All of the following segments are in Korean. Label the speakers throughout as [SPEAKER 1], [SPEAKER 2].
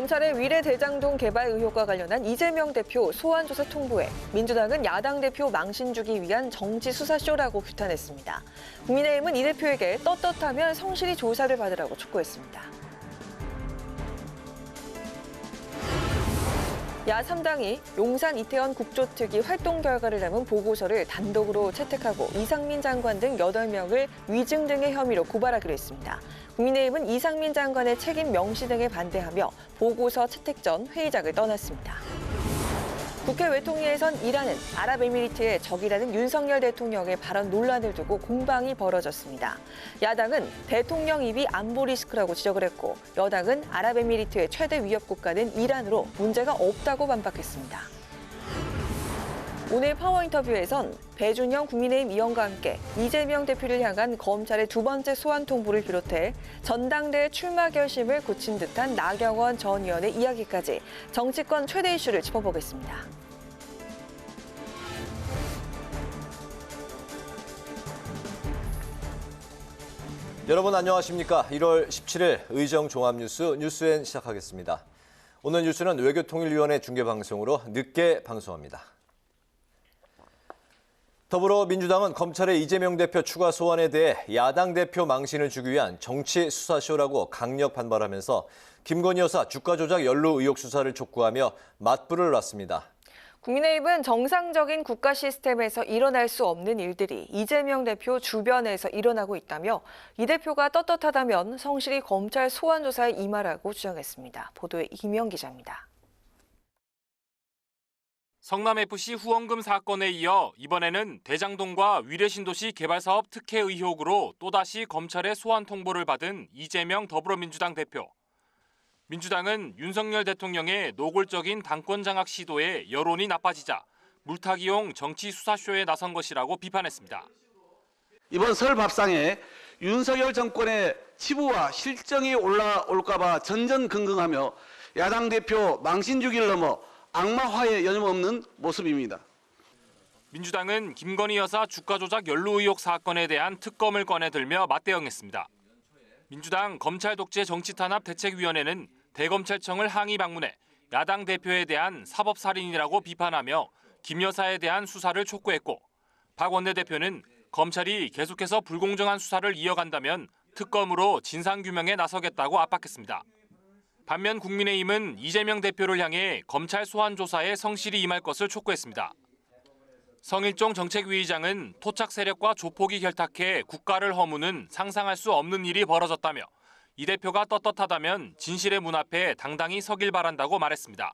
[SPEAKER 1] 검찰의 위례 대장동 개발 의혹과 관련한 이재명 대표 소환 조사 통보에 민주당은 야당 대표 망신 주기 위한 정치 수사쇼라고 규탄했습니다. 국민의힘은 이 대표에게 떳떳하면 성실히 조사를 받으라고 촉구했습니다. 야3당이 용산 이태원 국조특위 활동 결과를 담은 보고서를 단독으로 채택하고 이상민 장관 등 8명을 위증 등의 혐의로 고발하기로 했습니다. 국민의힘은 이상민 장관의 책임 명시 등에 반대하며 보고서 채택 전 회의장을 떠났습니다. 국회 외통위에선 이란은 아랍에미리트의 적이라는 윤석열 대통령의 발언 논란을 두고 공방이 벌어졌습니다. 야당은 대통령 입이 안보 리스크라고 지적을 했고 여당은 아랍에미리트의 최대 위협 국가는 이란으로 문제가 없다고 반박했습니다. 오늘 파워 인터뷰에선 배준영 국민의힘 의원과 함께 이재명 대표를 향한 검찰의 두 번째 소환 통보를 비롯해 전당대회 출마 결심을 굳힌 듯한 나경원 전 의원의 이야기까지 정치권 최대 이슈를 짚어보겠습니다.
[SPEAKER 2] 여러분 안녕하십니까? 1월 17일 의정 종합뉴스 뉴스엔 시작하겠습니다. 오늘 뉴스는 외교통일위원회 중계방송으로 늦게 방송합니다. 더불어민주당은 검찰의 이재명 대표 추가 소환에 대해 야당 대표 망신을 주기 위한 정치 수사쇼라고 강력 반발하면서 김건희 여사 주가 조작 연루 의혹 수사를 촉구하며 맞불을 놨습니다.
[SPEAKER 1] 국민의힘은 정상적인 국가 시스템에서 일어날 수 없는 일들이 이재명 대표 주변에서 일어나고 있다며 이 대표가 떳떳하다면 성실히 검찰 소환 조사에 임하라고 주장했습니다. 보도에 이명 기자입니다.
[SPEAKER 3] 성남FC 후원금 사건에 이어 이번에는 대장동과 위례신도시 개발사업 특혜 의혹으로 또다시 검찰의 소환 통보를 받은 이재명 더불어민주당 대표. 민주당은 윤석열 대통령의 노골적인 당권 장악 시도에 여론이 나빠지자 물타기용 정치 수사쇼에 나선 것이라고 비판했습니다.
[SPEAKER 4] 이번 설 밥상에 윤석열 정권의 치부와 실정이 올라올까 봐 전전긍긍하며 야당 대표 망신 주기를 넘어 악마화에 여념없는 모습입니다.
[SPEAKER 3] 민주당은 김건희 여사 주가 조작 연루 의혹 사건에 대한 특검을 꺼내들며 맞대응했습니다. 민주당 검찰 독재 정치 탄압 대책위원회는 대검찰청을 항의 방문해 야당 대표에 대한 사법살인이라고 비판하며 김 여사에 대한 수사를 촉구했고 박 원내대표는 검찰이 계속해서 불공정한 수사를 이어간다면 특검으로 진상규명에 나서겠다고 압박했습니다. 반면 국민의힘은 이재명 대표를 향해 검찰 소환 조사에 성실히 임할 것을 촉구했습니다. 성일종 정책위의장은 토착 세력과 조폭이 결탁해 국가를 허무는 상상할 수 없는 일이 벌어졌다며 이 대표가 떳떳하다면 진실의 문 앞에 당당히 서길 바란다고 말했습니다.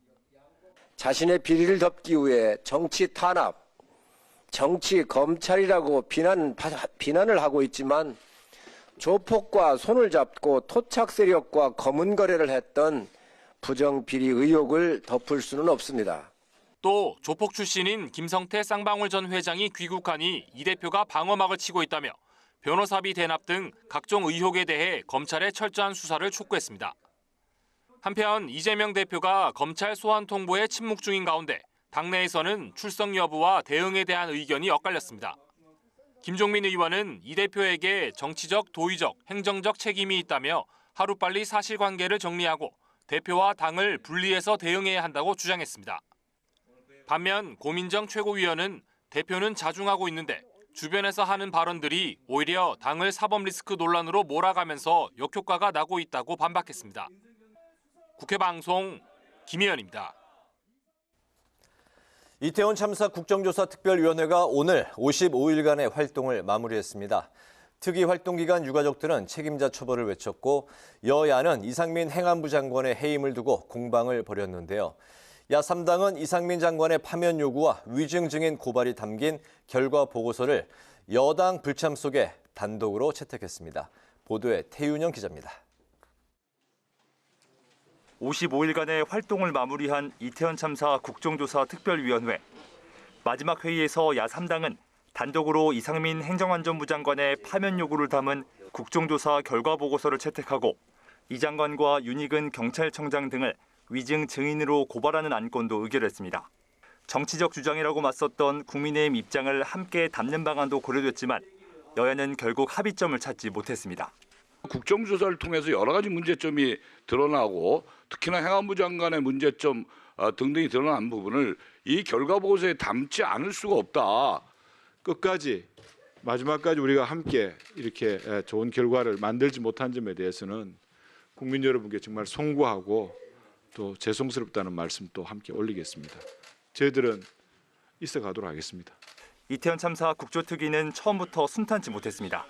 [SPEAKER 5] 자신의 비리를 덮기 위해 정치 탄압, 정치 검찰이라고 비난을 하고 있지만 조폭과 손을 잡고 토착 세력과 검은 거래를 했던 부정비리 의혹을 덮을 수는 없습니다.
[SPEAKER 3] 또 조폭 출신인 김성태 쌍방울 전 회장이 귀국하니 이 대표가 방어막을 치고 있다며 변호사비 대납 등 각종 의혹에 대해 검찰의 철저한 수사를 촉구했습니다. 한편 이재명 대표가 검찰 소환 통보에 침묵 중인 가운데 당내에서는 출석 여부와 대응에 대한 의견이 엇갈렸습니다. 김종민 의원은 이 대표에게 정치적, 도의적, 행정적 책임이 있다며 하루빨리 사실관계를 정리하고 대표와 당을 분리해서 대응해야 한다고 주장했습니다. 반면 고민정 최고위원은 대표는 자중하고 있는데 주변에서 하는 발언들이 오히려 당을 사법 리스크 논란으로 몰아가면서 역효과가 나고 있다고 반박했습니다. 국회 방송 김희연입니다.
[SPEAKER 2] 이태원 참사 국정조사 특별위원회가 오늘 55일간의 활동을 마무리했습니다. 특위 활동 기간 유가족들은 책임자 처벌을 외쳤고 여야는 이상민 행안부 장관의 해임을 두고 공방을 벌였는데요. 야3당은 이상민 장관의 파면 요구와 위증 증인 고발이 담긴 결과 보고서를 여당 불참 속에 단독으로 채택했습니다. 보도에 태윤영 기자입니다.
[SPEAKER 6] 55일간의 활동을 마무리한 이태원 참사 국정조사 특별위원회. 마지막 회의에서 야3당은 단독으로 이상민 행정안전부 장관의 파면 요구를 담은 국정조사 결과 보고서를 채택하고 이 장관과 윤익은 경찰청장 등을 위증 증인으로 고발하는 안건도 의결했습니다. 정치적 주장이라고 맞섰던 국민의힘 입장을 함께 담는 방안도 고려됐지만 여야는 결국 합의점을 찾지 못했습니다.
[SPEAKER 7] 국정조사를 통해서 여러 가지 문제점이 드러나고 특히나 행안부 장관의 문제점 등등이 드러난 부분을 이 결과 보고서에 담지 않을 수가 없다.
[SPEAKER 8] 끝까지 마지막까지 우리가 함께 이렇게 좋은 결과를 만들지 못한 점에 대해서는 국민 여러분께 정말 송구하고 또 죄송스럽다는 말씀 또 함께 올리겠습니다. 저희들은 있어가도록 하겠습니다.
[SPEAKER 6] 이태원 참사 국조특위는 처음부터 순탄치 못했습니다.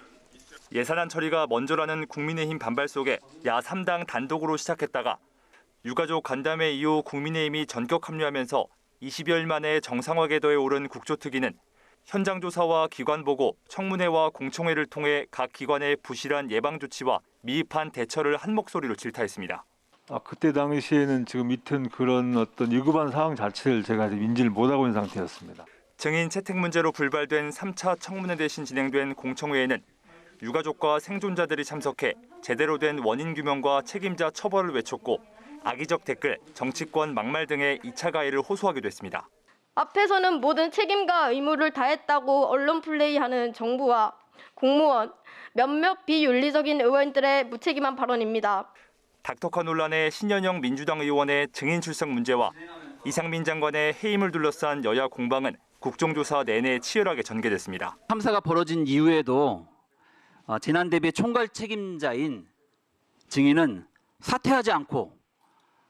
[SPEAKER 6] 예산안 처리가 먼저라는 국민의힘 반발 속에 야 3당 단독으로 시작했다가 유가족 간담회 이후 국민의힘이 전격 합류하면서 20여일 만에 정상화 궤도에 오른 국조특위는 현장 조사와 기관 보고, 청문회와 공청회를 통해 각 기관의 부실한 예방 조치와 미흡한 대처를 한 목소리로 질타했습니다.
[SPEAKER 9] 그때 당시에는 지금 이튼 그런 어떤 위급한 상황 자체를 제가 인지를 못하고 있는 상태였습니다.
[SPEAKER 6] 증인 채택 문제로 불발된 3차 청문회 대신 진행된 공청회에는 유가족과 생존자들이 참석해 제대로 된 원인 규명과 책임자 처벌을 외쳤고 악의적 댓글, 정치권 막말 등의 2차 가해를 호소하기도 했습니다.
[SPEAKER 10] 앞에서는 모든 책임과 의무를 다했다고 언론 플레이하는 정부와 공무원, 몇몇 비윤리적인 의원들의 무책임한 발언입니다.
[SPEAKER 6] 닥터카 논란의 신현영 민주당 의원의 증인 출석 문제와 이상민 장관의 해임을 둘러싼 여야 공방은 국정조사 내내 치열하게 전개됐습니다.
[SPEAKER 11] 참사가 벌어진 이후에도 재난 대비 총괄 책임자인 증인은 사퇴하지 않고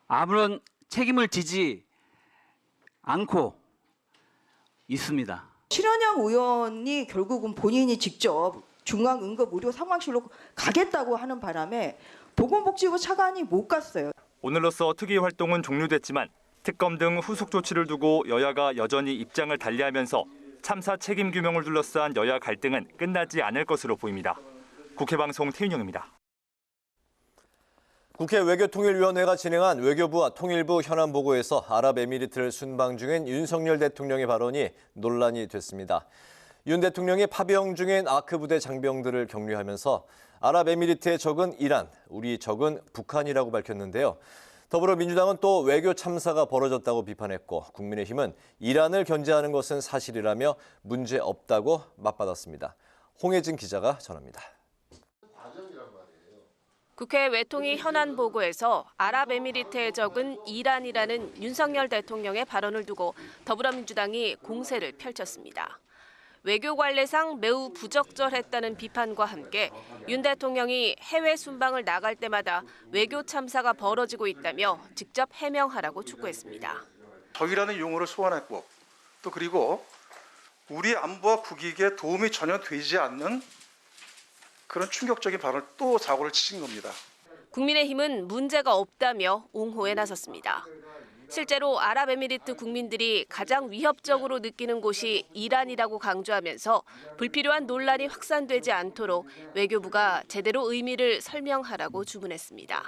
[SPEAKER 11] 아무런 책임을 지지 않고 있습니다.
[SPEAKER 12] 신현영 의원이 결국은 본인이 직접 중앙응급의료상황실로 가겠다고 하는 바람에 보건복지부 차관이 못 갔어요.
[SPEAKER 6] 오늘로써 특위 활동은 종료됐지만 특검 등 후속 조치를 두고 여야가 여전히 입장을 달리하면서 참사 책임 규명을 둘러싼 여야 갈등은 끝나지 않을 것으로 보입니다. 국회방송 태윤영입니다.
[SPEAKER 2] 국회 외교통일위원회가 진행한 외교부와 통일부 현안보고에서 아랍에미리트를 순방 중인 윤석열 대통령의 발언이 논란이 됐습니다. 윤 대통령이 파병 중인 아크 부대 장병들을 격려하면서 아랍에미리트의 적은 이란, 우리 적은 북한이라고 밝혔는데요. 더불어민주당은 또 외교 참사가 벌어졌다고 비판했고 국민의힘은 이란을 견제하는 것은 사실이라며 문제 없다고 맞받았습니다. 홍혜진 기자가 전합니다.
[SPEAKER 13] 국회 외통위 현안 보고에서 아랍에미리트의 적은 이란이라는 윤석열 대통령의 발언을 두고 더불어민주당이 공세를 펼쳤습니다. 외교 관례상 매우 부적절했다는 비판과 함께 윤 대통령이 해외 순방을 나갈 때마다 외교 참사가 벌어지고 있다며 직접 해명하라고 촉구했습니다.
[SPEAKER 14] 적이라는 용어를 소환했고 또 그리고 우리 안보와 국익에 도움이 전혀 되지 않는 그런 충격적인 발언을 또 사고를 치신 겁니다.
[SPEAKER 13] 국민의힘은 문제가 없다며 옹호에 나섰습니다. 실제로 아랍에미리트 국민들이 가장 위협적으로 느끼는 곳이 이란이라고 강조하면서 불필요한 논란이 확산되지 않도록 외교부가 제대로 의미를 설명하라고 주문했습니다.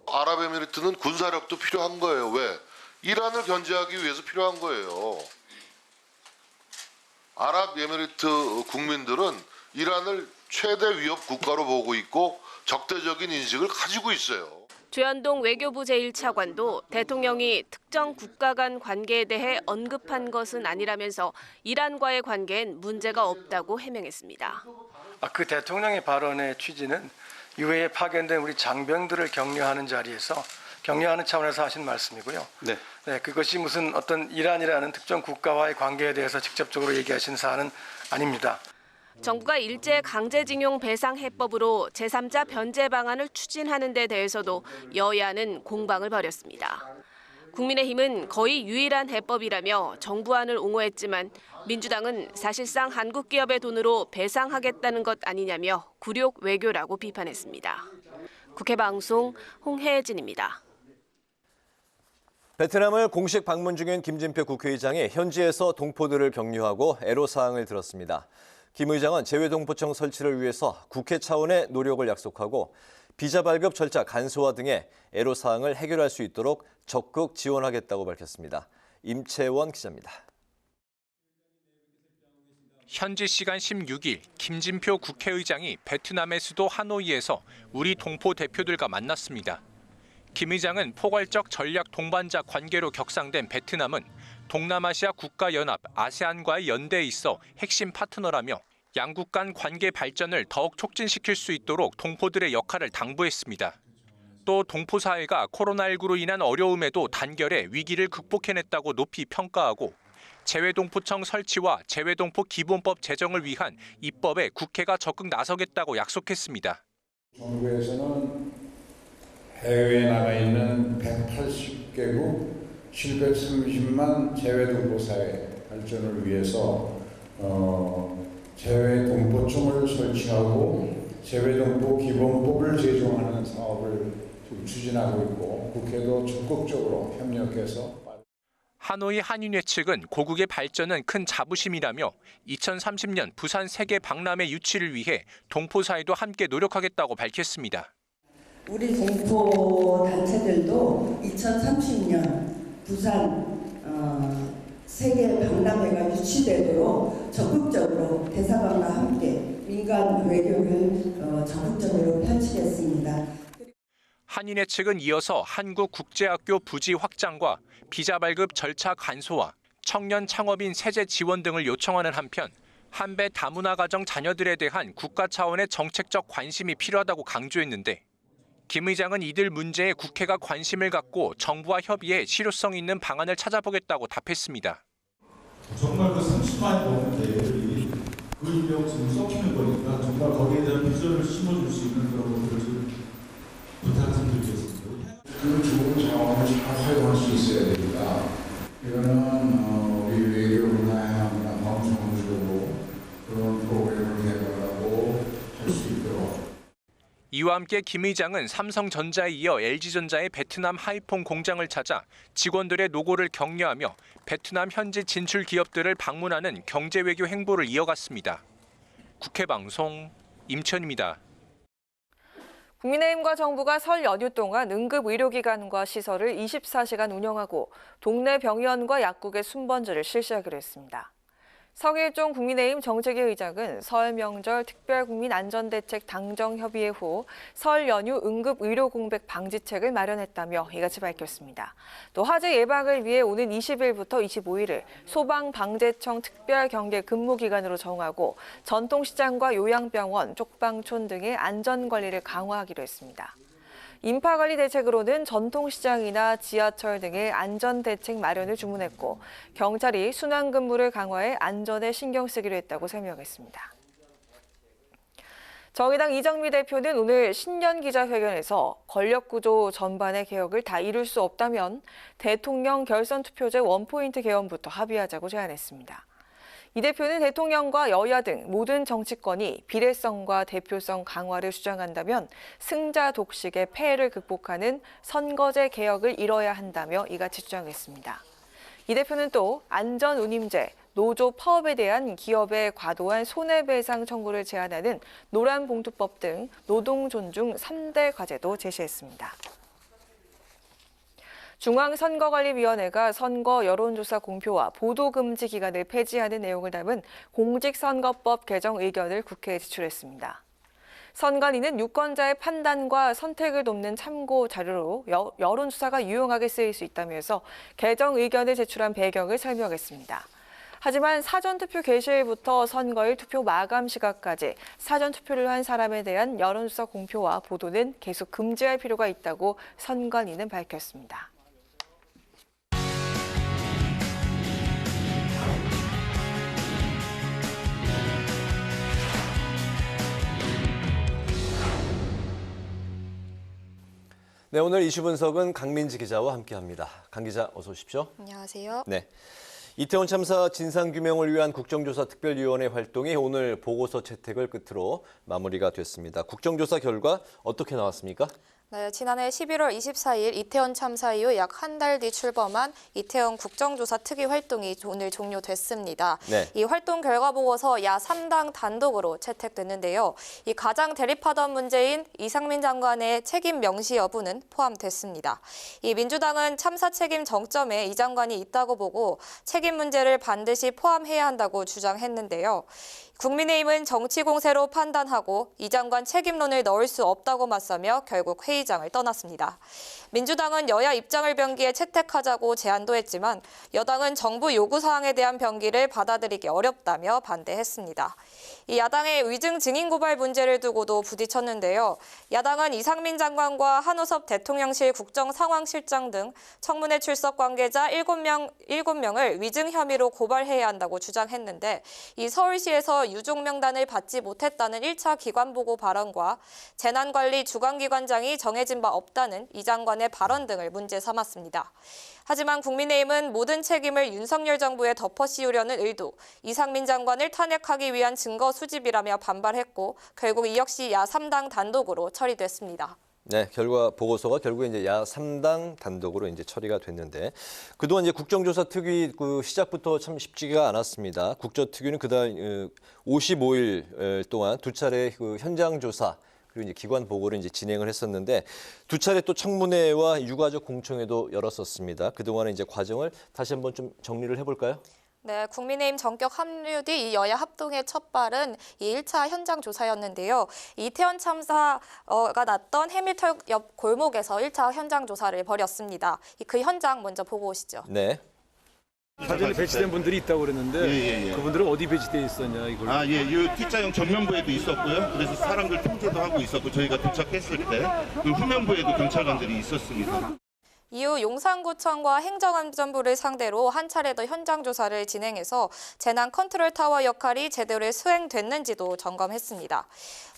[SPEAKER 15] 아랍에미리트는 군사력도 필요한 거예요. 왜? 이란을 견제하기 위해서 필요한 거예요. 아랍에미리트 국민들은 이란을 최대 위협 국가로 보고 있고 적대적인 인식을 가지고 있어요.
[SPEAKER 13] 조현동 외교부 제1차관도 대통령이 특정 국가 간 관계에 대해 언급한 것은 아니라면서 이란과의 관계엔 문제가 없다고 해명했습니다.
[SPEAKER 16] 그 대통령의 발언의 취지는 이외에 파견된 우리 장병들을 격려하는 자리에서 격려하는 차원에서 하신 말씀이고요. 네, 그것이 무슨 어떤 이란이라는 특정 국가와의 관계에 대해서 직접적으로 얘기하신 사안은 아닙니다.
[SPEAKER 13] 정부가 일제 강제징용 배상 해법으로 제3자 변제 방안을 추진하는 데 대해서도 여야는 공방을 벌였습니다. 국민의힘은 거의 유일한 해법이라며 정부안을 옹호했지만 민주당은 사실상 한국 기업의 돈으로 배상하겠다는 것 아니냐며 굴욕 외교라고 비판했습니다. 국회 방송 홍혜진입니다.
[SPEAKER 2] 베트남을 공식 방문 중인 김진표 국회의장이 현지에서 동포들을 격려하고 애로사항을 들었습니다. 김 의장은 재외동포청 설치를 위해서 국회 차원의 노력을 약속하고 비자 발급 절차 간소화 등의 애로사항을 해결할 수 있도록 적극 지원하겠다고 밝혔습니다. 임채원 기자입니다.
[SPEAKER 3] 현지 시간 16일 김진표 국회의장이 베트남의 수도 하노이에서 우리 동포 대표들과 만났습니다. 김 의장은 포괄적 전략 동반자 관계로 격상된 베트남은 동남아시아 국가연합 아세안과의 연대에 있어 핵심 파트너라며 양국 간 관계 발전을 더욱 촉진시킬 수 있도록 동포들의 역할을 당부했습니다. 또 동포 사회가 코로나19로 인한 어려움에도 단결해 위기를 극복해냈다고 높이 평가하고 재외동포청 설치와 재외동포 기본법 제정을 위한 입법에 국회가 적극 나서겠다고 약속했습니다.
[SPEAKER 17] 정부에서는 해외에 나가 있는 180개국 730만 재외동포 사회 발전을 위해서 재외동포청을 설치하고 재외동포 기본법을 제정하는 사업을 추진하고 있고 국회도 적극적으로 협력해서
[SPEAKER 3] 하노이 한인회 측은 고국의 발전은 큰 자부심이라며 2030년 부산 세계 박람회 유치를 위해 동포 사회도 함께 노력하겠다고 밝혔습니다.
[SPEAKER 18] 우리 동포 단체들도 2030년 부산 세계 박람회가 유치되도록 적극적으로 대사관과 함께 민간 외교를 적극적으로 펼치겠습니다.
[SPEAKER 3] 한인회 측은 이어서 한국국제학교 부지 확장과 비자 발급 절차 간소화, 청년 창업인 세제 지원 등을 요청하는 한편 한배 다문화 가정 자녀들에 대한 국가 차원의 정책적 관심이 필요하다고 강조했는데 김 의장은 이들 문제에 국회가 관심을 갖고 정부와 협의해 실효성 있는 방안을 찾아보겠다고 답했습니다.
[SPEAKER 19] 정말 그 30만이 넘는 대회들이 그 인력 지금 썩히는 거니까 정말 거기에 대한 비전을 심어줄 수 있는 그런 것들을 좀 부탁 좀 드리겠습니다.
[SPEAKER 17] 그 좋은 자원을 잘 활용할 수 있어야 됩니다. 이거는 우리 외교부나 방송국으로 그런 프로그램을 개발하고 할 수 있도록.
[SPEAKER 3] 이와 함께 김 의장은 삼성전자에 이어 LG전자의 베트남 하이퐁 공장을 찾아 직원들의 노고를 격려하며 베트남 현지 진출 기업들을 방문하는 경제외교 행보를 이어갔습니다. 국회방송 임천입니다.
[SPEAKER 1] 국민의힘과 정부가 설 연휴 동안 응급의료기관과 시설을 24시간 운영하고 동네 병의원과 약국의 순번제를 실시하기로 했습니다. 성일종 국민의힘 정책위 의장은 설 명절 특별국민안전대책 당정협의회 후 설 연휴 응급의료공백 방지책을 마련했다며 이같이 밝혔습니다. 또 화재 예방을 위해 오는 20일부터 25일을 소방방재청 특별경계 근무기간으로 정하고 전통시장과 요양병원, 쪽방촌 등의 안전관리를 강화하기로 했습니다. 인파관리 대책으로는 전통시장이나 지하철 등의 안전대책 마련을 주문했고 경찰이 순환근무를 강화해 안전에 신경 쓰기로 했다고 설명했습니다. 정의당 이정미 대표는 오늘 신년 기자회견에서 권력구조 전반의 개혁을 다 이룰 수 없다면 대통령 결선투표제 원포인트 개헌부터 합의하자고 제안했습니다. 이 대표는 대통령과 여야 등 모든 정치권이 비례성과 대표성 강화를 주장한다면 승자 독식의 폐해를 극복하는 선거제 개혁을 이뤄야 한다며 이같이 주장했습니다. 이 대표는 또 안전운임제, 노조 파업에 대한 기업의 과도한 손해배상 청구를 제한하는 노란봉투법 등 노동존중 3대 과제도 제시했습니다. 중앙선거관리위원회가 선거 여론조사 공표와 보도금지 기간을 폐지하는 내용을 담은 공직선거법 개정 의견을 국회에 제출했습니다. 선관위는 유권자의 판단과 선택을 돕는 참고 자료로 여론조사가 유용하게 쓰일 수 있다면서 개정 의견을 제출한 배경을 설명했습니다. 하지만 사전투표 개시일부터 선거일 투표 마감 시각까지 사전투표를 한 사람에 대한 여론조사 공표와 보도는 계속 금지할 필요가 있다고 선관위는 밝혔습니다.
[SPEAKER 2] 네, 오늘 이슈 분석은 강민지 기자와 함께합니다. 강 기자, 어서 오십시오.
[SPEAKER 20] 안녕하세요.
[SPEAKER 2] 네, 이태원 참사 진상규명을 위한 국정조사 특별위원회 활동이 오늘 보고서 채택을 끝으로 마무리가 됐습니다. 국정조사 결과 어떻게 나왔습니까?
[SPEAKER 20] 네, 지난해 11월 24일 이태원 참사 이후 약 한 달 뒤 출범한 이태원 국정조사 특위 활동이 오늘 종료됐습니다.
[SPEAKER 2] 네.
[SPEAKER 20] 이 활동 결과 보고서 야 3당 단독으로 채택됐는데요. 이 가장 대립하던 문제인 이상민 장관의 책임 명시 여부는 포함됐습니다. 이 민주당은 참사 책임 정점에 이 장관이 있다고 보고 책임 문제를 반드시 포함해야 한다고 주장했는데요. 국민의힘은 정치 공세로 판단하고 이 장관 책임론을 넣을 수 없다고 맞서며 결국 회의장을 떠났습니다. 민주당은 여야 입장을 병기에 채택하자고 제안도 했지만 여당은 정부 요구사항에 대한 병기를 받아들이기 어렵다며 반대했습니다. 이 야당의 위증 증인 고발 문제를 두고도 부딪혔는데요. 야당은 이상민 장관과 한우섭 대통령실 국정상황실장 등 청문회 출석 관계자 7명을 위증 혐의로 고발해야 한다고 주장했는데 이 서울시에서 유족 명단을 받지 못했다는 1차 기관보고 발언과 재난관리 주관기관장이 정해진 바 없다는 이 장관의 발언 등을 문제 삼았습니다. 하지만 국민의힘은 모든 책임을 윤석열 정부에 덮어씌우려는 의도, 이상민 장관을 탄핵하기 위한 증거 수집이라며 반발했고 결국 이 역시 야3당 단독으로 처리됐습니다.
[SPEAKER 2] 네, 결과 보고서가 결국에 이제 야3당 단독으로 이제 처리가 됐는데 그동안 이제 국정조사 특위 그 시작부터 참 쉽지가 않았습니다. 국조특위는 그다음 55일 동안 두 차례 그 현장 조사 그리고 이제 기관 보고를 이제 진행을 했었는데 두 차례 또 청문회와 유가족 공청회도 열었었습니다. 그동안의 이제 과정을 다시 한번 좀 정리를 해볼까요?
[SPEAKER 20] 네, 국민의힘 전격 합류 뒤 이 여야 합동의 첫 발은 이 1차 현장 조사였는데요. 이태원 참사가 났던 해밀턴 옆 골목에서 1차 현장 조사를 벌였습니다. 그 현장 먼저 보고 오시죠.
[SPEAKER 2] 네.
[SPEAKER 21] 사전에 배치된 분들이 있다고 그랬는데 그분들은 어디 배치돼 있었냐 이걸.
[SPEAKER 22] 이 T자형 전면부에도 있었고요. 그래서 사람들 통제도 하고 있었고 저희가 도착했을 때 그 후면부에도 경찰관들이 있었습니다.
[SPEAKER 20] 이후 용산구청과 행정안전부를 상대로 한 차례 더 현장 조사를 진행해서 재난 컨트롤 타워 역할이 제대로 수행됐는지도 점검했습니다.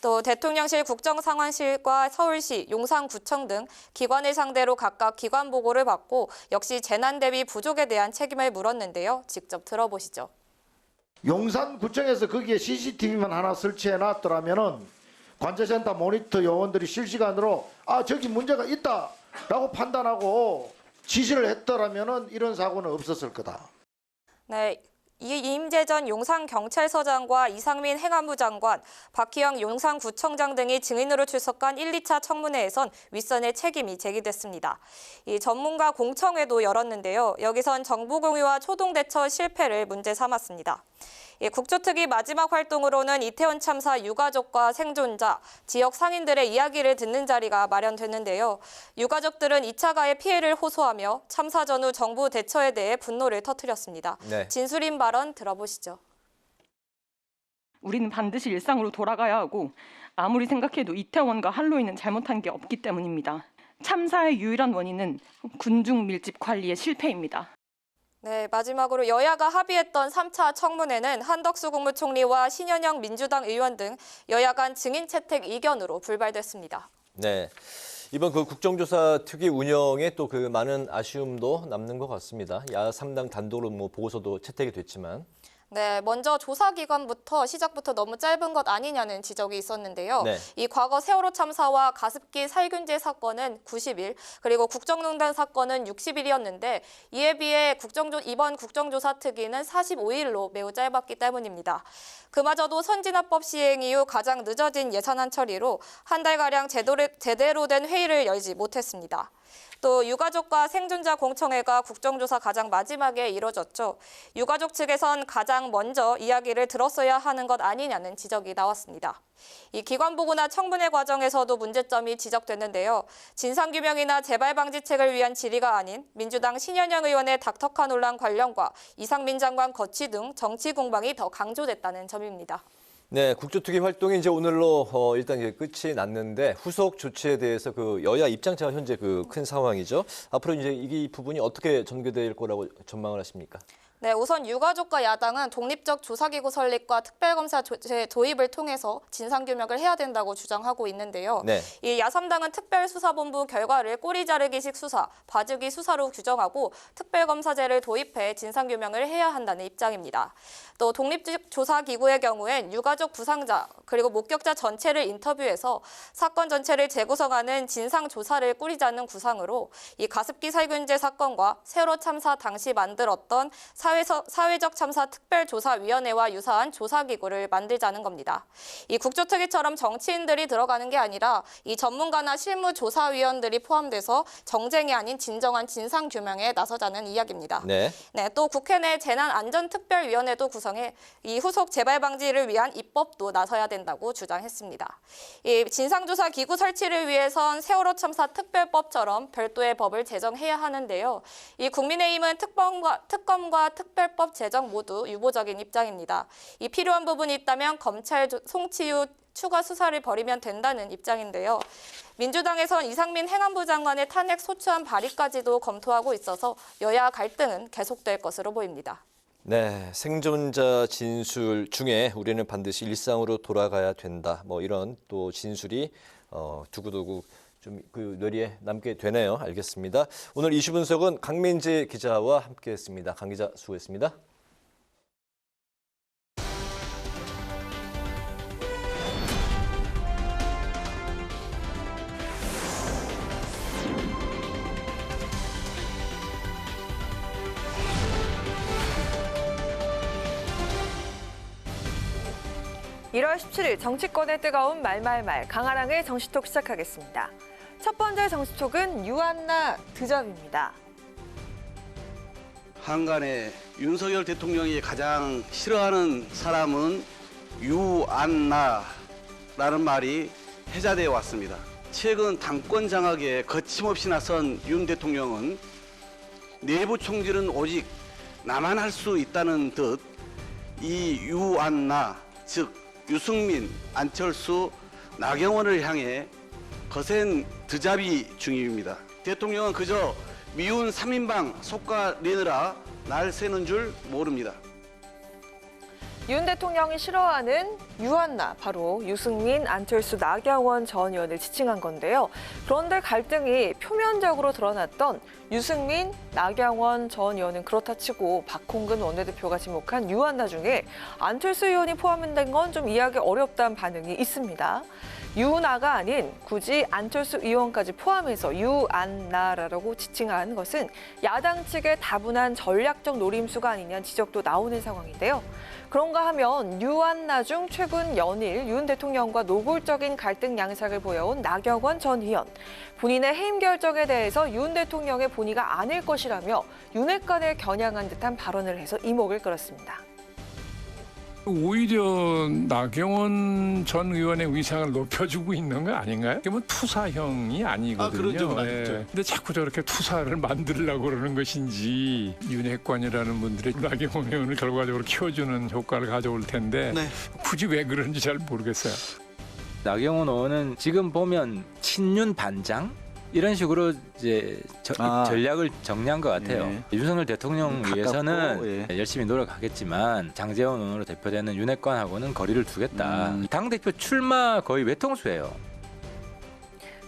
[SPEAKER 20] 또 대통령실 국정상황실과 서울시, 용산구청 등 기관을 상대로 각각 기관 보고를 받고 역시 재난 대비 부족에 대한 책임을 물었는데요. 직접 들어보시죠.
[SPEAKER 23] 용산구청에서 거기에 CCTV만 하나 설치해 놨더라면은 관제센터 모니터 요원들이 실시간으로 저기 문제가 있다. 라고 판단하고 지시를 했더라면은 이런 사고는 없었을 거다.
[SPEAKER 20] 네, 이임재 전 용산경찰서장과 이상민 행안부 장관, 박희영 용산구청장 등이 증인으로 출석한 1, 2차 청문회에선 윗선의 책임이 제기됐습니다. 이 전문가 공청회도 열었는데요. 여기선 정부 공유와 초동 대처 실패를 문제 삼았습니다. 국조특위 마지막 활동으로는 이태원 참사 유가족과 생존자, 지역 상인들의 이야기를 듣는 자리가 마련됐는데요. 유가족들은 2차 가해 피해를 호소하며 참사 전후 정부 대처에 대해 분노를 터뜨렸습니다. 네. 진수린 발언 들어보시죠.
[SPEAKER 24] 우리는 반드시 일상으로 돌아가야 하고 아무리 생각해도 이태원과 할로윈은 잘못한 게 없기 때문입니다. 참사의 유일한 원인은 군중 밀집 관리의 실패입니다.
[SPEAKER 20] 네, 마지막으로 여야가 합의했던 3차 청문회는 한덕수 국무총리와 신현영 민주당 의원 등 여야 간 증인 채택 이견으로 불발됐습니다.
[SPEAKER 2] 네, 이번 그 국정조사 특위 운영에 또 그 많은 아쉬움도 남는 것 같습니다. 야3당 단독으로 뭐 보고서도 채택이 됐지만.
[SPEAKER 20] 네, 먼저 조사 기간부터 시작부터 너무 짧은 것 아니냐는 지적이 있었는데요. 네. 이 과거 세월호 참사와 가습기 살균제 사건은 90일, 그리고 국정농단 사건은 60일이었는데 이에 비해 이번 국정조사 특위는 45일로 매우 짧았기 때문입니다. 그마저도 선진화법 시행 이후 가장 늦어진 예산안 처리로 한 달가량 제대로 된 회의를 열지 못했습니다. 또 유가족과 생존자 공청회가 국정조사 가장 마지막에 이뤄졌죠. 유가족 측에선 가장 먼저 이야기를 들었어야 하는 것 아니냐는 지적이 나왔습니다. 이 기관보고나 청문회 과정에서도 문제점이 지적됐는데요. 진상규명이나 재발방지책을 위한 질의가 아닌 민주당 신현영 의원의 닥터카 논란 관련과 이상민 장관 거취 등 정치 공방이 더 강조됐다는 점입니다.
[SPEAKER 2] 네, 국조특위 활동이 이제 오늘로 일단 이제 끝이 났는데 후속 조치에 대해서 그 여야 입장차가 현재 그 큰 상황이죠. 앞으로 이제 이 부분이 어떻게 전개될 거라고 전망을 하십니까?
[SPEAKER 20] 네, 우선 유가족과 야당은 독립적 조사기구 설립과 특별검사 도입을 통해서 진상규명을 해야 된다고 주장하고 있는데요. 네. 이 야3당은 특별수사본부 결과를 꼬리 자르기식 수사, 봐주기 수사로 규정하고 특별검사제를 도입해 진상규명을 해야 한다는 입장입니다. 또 독립적 조사기구의 경우엔 유가족 부상자 그리고 목격자 전체를 인터뷰해서 사건 전체를 재구성하는 진상조사를 꾸리자는 구상으로 이 가습기 살균제 사건과 세월호 참사 당시 만들었던 사회적 참사 특별조사위원회와 유사한 조사기구를 만들자는 겁니다. 이 국조특위처럼 정치인들이 들어가는 게 아니라 이 전문가나 실무조사위원들이 포함돼서 정쟁이 아닌 진정한 진상규명에 나서자는 이야기입니다.
[SPEAKER 2] 네.
[SPEAKER 20] 또 국회 내 재난안전특별위원회도 구성해 이 후속 재발 방지를 위한 입법도 나서야 된다고 주장했습니다. 이 진상조사기구 설치를 위해선 세월호 참사 특별법처럼 별도의 법을 제정해야 하는데요. 이 국민의힘은 특검과 특별법 제정 모두 유보적인 입장입니다. 이 필요한 부분이 있다면 검찰 송치 후 추가 수사를 벌이면 된다는 입장인데요. 민주당에선 이상민 행안부 장관의 탄핵 소추안 발의까지도 검토하고 있어서 여야 갈등은 계속될 것으로 보입니다.
[SPEAKER 2] 네, 생존자 진술 중에 우리는 반드시 일상으로 돌아가야 된다. 뭐 이런 또 진술이 두고두고 좀 그 뇌리에 남게 되네요. 알겠습니다. 오늘 이슈 분석은 강민지 기자와 함께했습니다. 강 기자 수고했습니다.
[SPEAKER 1] (1월 17일) 정치권의 뜨거운 말말말 강아랑의 정치톡 시작하겠습니다. 첫 번째 정치톡은 유한나 드잡입니다.
[SPEAKER 4] 한간에 윤석열 대통령이 가장 싫어하는 사람은 유한나라는 말이 회자되어 왔습니다. 최근 당권 장악에 거침없이 나선 윤 대통령은 내부 총질은 오직 나만 할 수 있다는 듯 이 유한나, 즉 유승민, 안철수, 나경원을 향해 거센 드잡이 중입니다. 대통령은 그저 미운 3인방 속가내느라 날 새는 줄 모릅니다.
[SPEAKER 1] 윤 대통령이 싫어하는 유한나, 바로 유승민, 안철수, 나경원 전 의원을 지칭한 건데요. 그런데 갈등이 표면적으로 드러났던 유승민, 나경원 전 의원은 그렇다 치고 박홍근 원내대표가 지목한 유한나 중에 안철수 의원이 포함된 건 좀 이해하기 어렵다는 반응이 있습니다. 유나가 아닌 굳이 안철수 의원까지 포함해서 유안나라고 지칭한 것은 야당 측의 다분한 전략적 노림수가 아니냐는 지적도 나오는 상황인데요. 그런가 하면 유안나 중 최근 연일 윤 대통령과 노골적인 갈등 양상을 보여온 나경원 전 의원. 본인의 해임 결정에 대해서 윤 대통령의 본의가 아닐 것이라며 윤핵관을 겨냥한 듯한 발언을 해서 이목을 끌었습니다.
[SPEAKER 5] 오히려 나경원 전 의원의 위상을 높여주고 있는 거 아닌가요? 이게 뭐 투사형이 아니거든요.
[SPEAKER 4] 그렇죠.
[SPEAKER 5] 근데 자꾸 저렇게 투사를 만들려고 그러는 것인지 윤핵관이라는 분들이 나경원 의원을 결과적으로 키워주는 효과를 가져올 텐데 굳이 왜 그런지 잘 모르겠어요.
[SPEAKER 7] 나경원 의원은 지금 보면 친윤 반장? 이런 식으로 이제 전략을 정리한 것 같아요. 윤석열 대통령 위해서는 열심히 노력하겠지만 장제원 의원으로 대표되는 윤핵관하고는 거리를 두겠다. 당대표 출마 거의 외통수예요.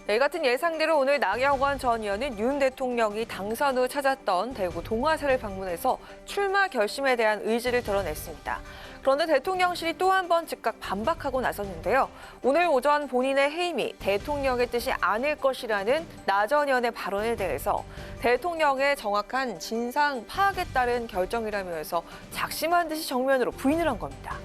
[SPEAKER 1] 이 같은 예상대로 오늘 나경원 전 의원은 윤 대통령이 당선 후 찾았던 대구 동화사를 방문해서 출마 결심에 대한 의지를 드러냈습니다. 그런데 대통령실이 또 한 번 즉각 반박하고 나섰는데요. 오늘 오전 본인의 해임이 대통령의 뜻이 아닐 것이라는 나 전 의원의 발언에 대해서 대통령의 정확한 진상 파악에 따른 결정이라면서 작심한 듯이 정면으로 부인을 한 겁니다.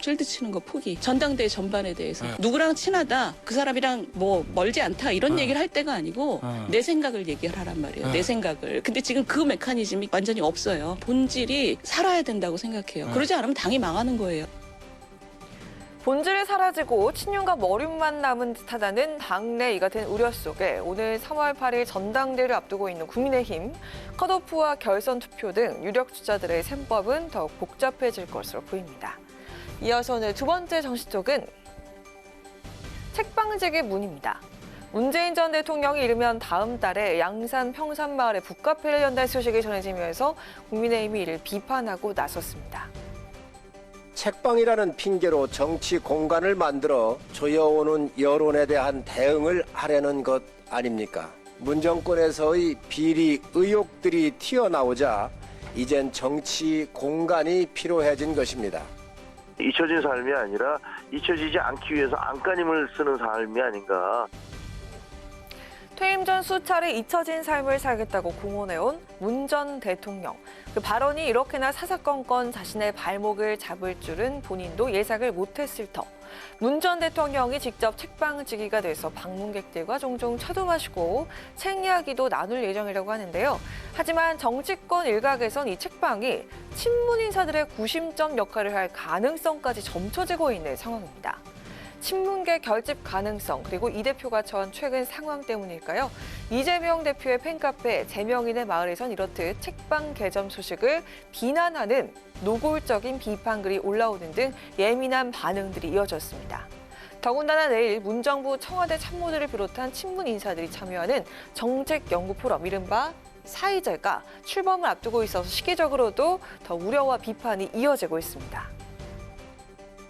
[SPEAKER 8] 쉴드 치는 거 포기. 전당대회 전반에 대해서 누구랑 친하다, 그 사람이랑 뭐 멀지 않다 이런 얘기를 할 때가 아니고 내 생각을 얘기를 하란 말이에요. 내 생각을. 근데 지금 그 메커니즘이 완전히 없어요. 본질이 살아야 된다고 생각해요. 그러지 않으면 당이 망하는 거예요.
[SPEAKER 1] 본질이 사라지고 친윤과 머릿만 남은 듯하다는 당내 이 같은 우려 속에 오늘 3월 8일 전당대회를 앞두고 있는 국민의힘, 컷오프와 결선 투표 등 유력 주자들의 셈법은 더욱 복잡해질 것으로 보입니다. 이어서 오늘 두 번째 정치톡은 책방지기 문입니다. 문재인 전 대통령이 이르면 다음 달에 양산 평산마을에 북카페를 연다는 소식이 전해지면서 국민의힘이 이를 비판하고 나섰습니다.
[SPEAKER 25] 책방이라는 핑계로 정치 공간을 만들어 조여오는 여론에 대한 대응을 하려는 것 아닙니까? 문 정권에서의 비리 의혹들이 튀어나오자 이젠 정치 공간이 필요해진 것입니다.
[SPEAKER 26] 잊혀진 삶이 아니라 잊혀지지 않기 위해서 안간힘을 쓰는 삶이 아닌가.
[SPEAKER 1] 퇴임 전 수차례 잊혀진 삶을 살겠다고 공언해온 문 전 대통령. 그 발언이 이렇게나 사사건건 자신의 발목을 잡을 줄은 본인도 예상을 못했을 터. 문 전 대통령이 직접 책방지기가 돼서 방문객들과 종종 차도 마시고 책 이야기도 나눌 예정이라고 하는데요. 하지만 정치권 일각에선 이 책방이 친문 인사들의 구심점 역할을 할 가능성까지 점쳐지고 있는 상황입니다. 친문계 결집 가능성, 그리고 이 대표가 처한 최근 상황 때문일까요? 이재명 대표의 팬카페 제명인의 마을에선 이렇듯 책방 개점 소식을 비난하는 노골적인 비판글이 올라오는 등 예민한 반응들이 이어졌습니다. 더군다나 내일 문정부 청와대 참모들을 비롯한 친문 인사들이 참여하는 정책연구 포럼, 이른바 사이제가 출범을 앞두고 있어서 시기적으로도 더 우려와 비판이 이어지고 있습니다.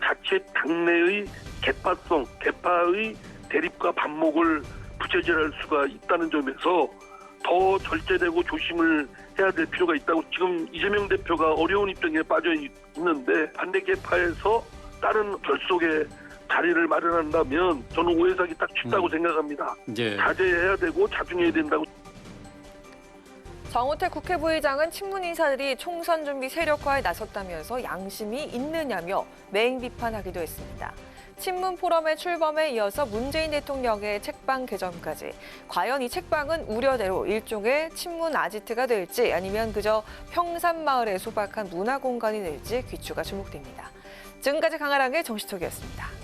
[SPEAKER 6] 자체 당내의 개파성, 개파의 대립과 반목을 부채질할 수가 있다는 점에서 더 절제되고 조심을 해야 될 필요가 있다고, 지금 이재명 대표가 어려운 입장에 빠져 있는데 반대 개파에서 다른 결속의 자리를 마련한다면 저는 오해 사기 딱 쉽다고 생각합니다. 자제해야 되고 자중해야 된다고.
[SPEAKER 1] 정우택 국회부의장은 친문 인사들이 총선 준비 세력화에 나섰다면서 양심이 있느냐며 맹 비판하기도 했습니다. 친문 포럼의 출범에 이어서 문재인 대통령의 책방 개점까지. 과연 이 책방은 우려대로 일종의 친문 아지트가 될지 아니면 그저 평산마을에 소박한 문화공간이 될지 귀추가 주목됩니다. 지금까지 강아랑의 정시톡이었습니다.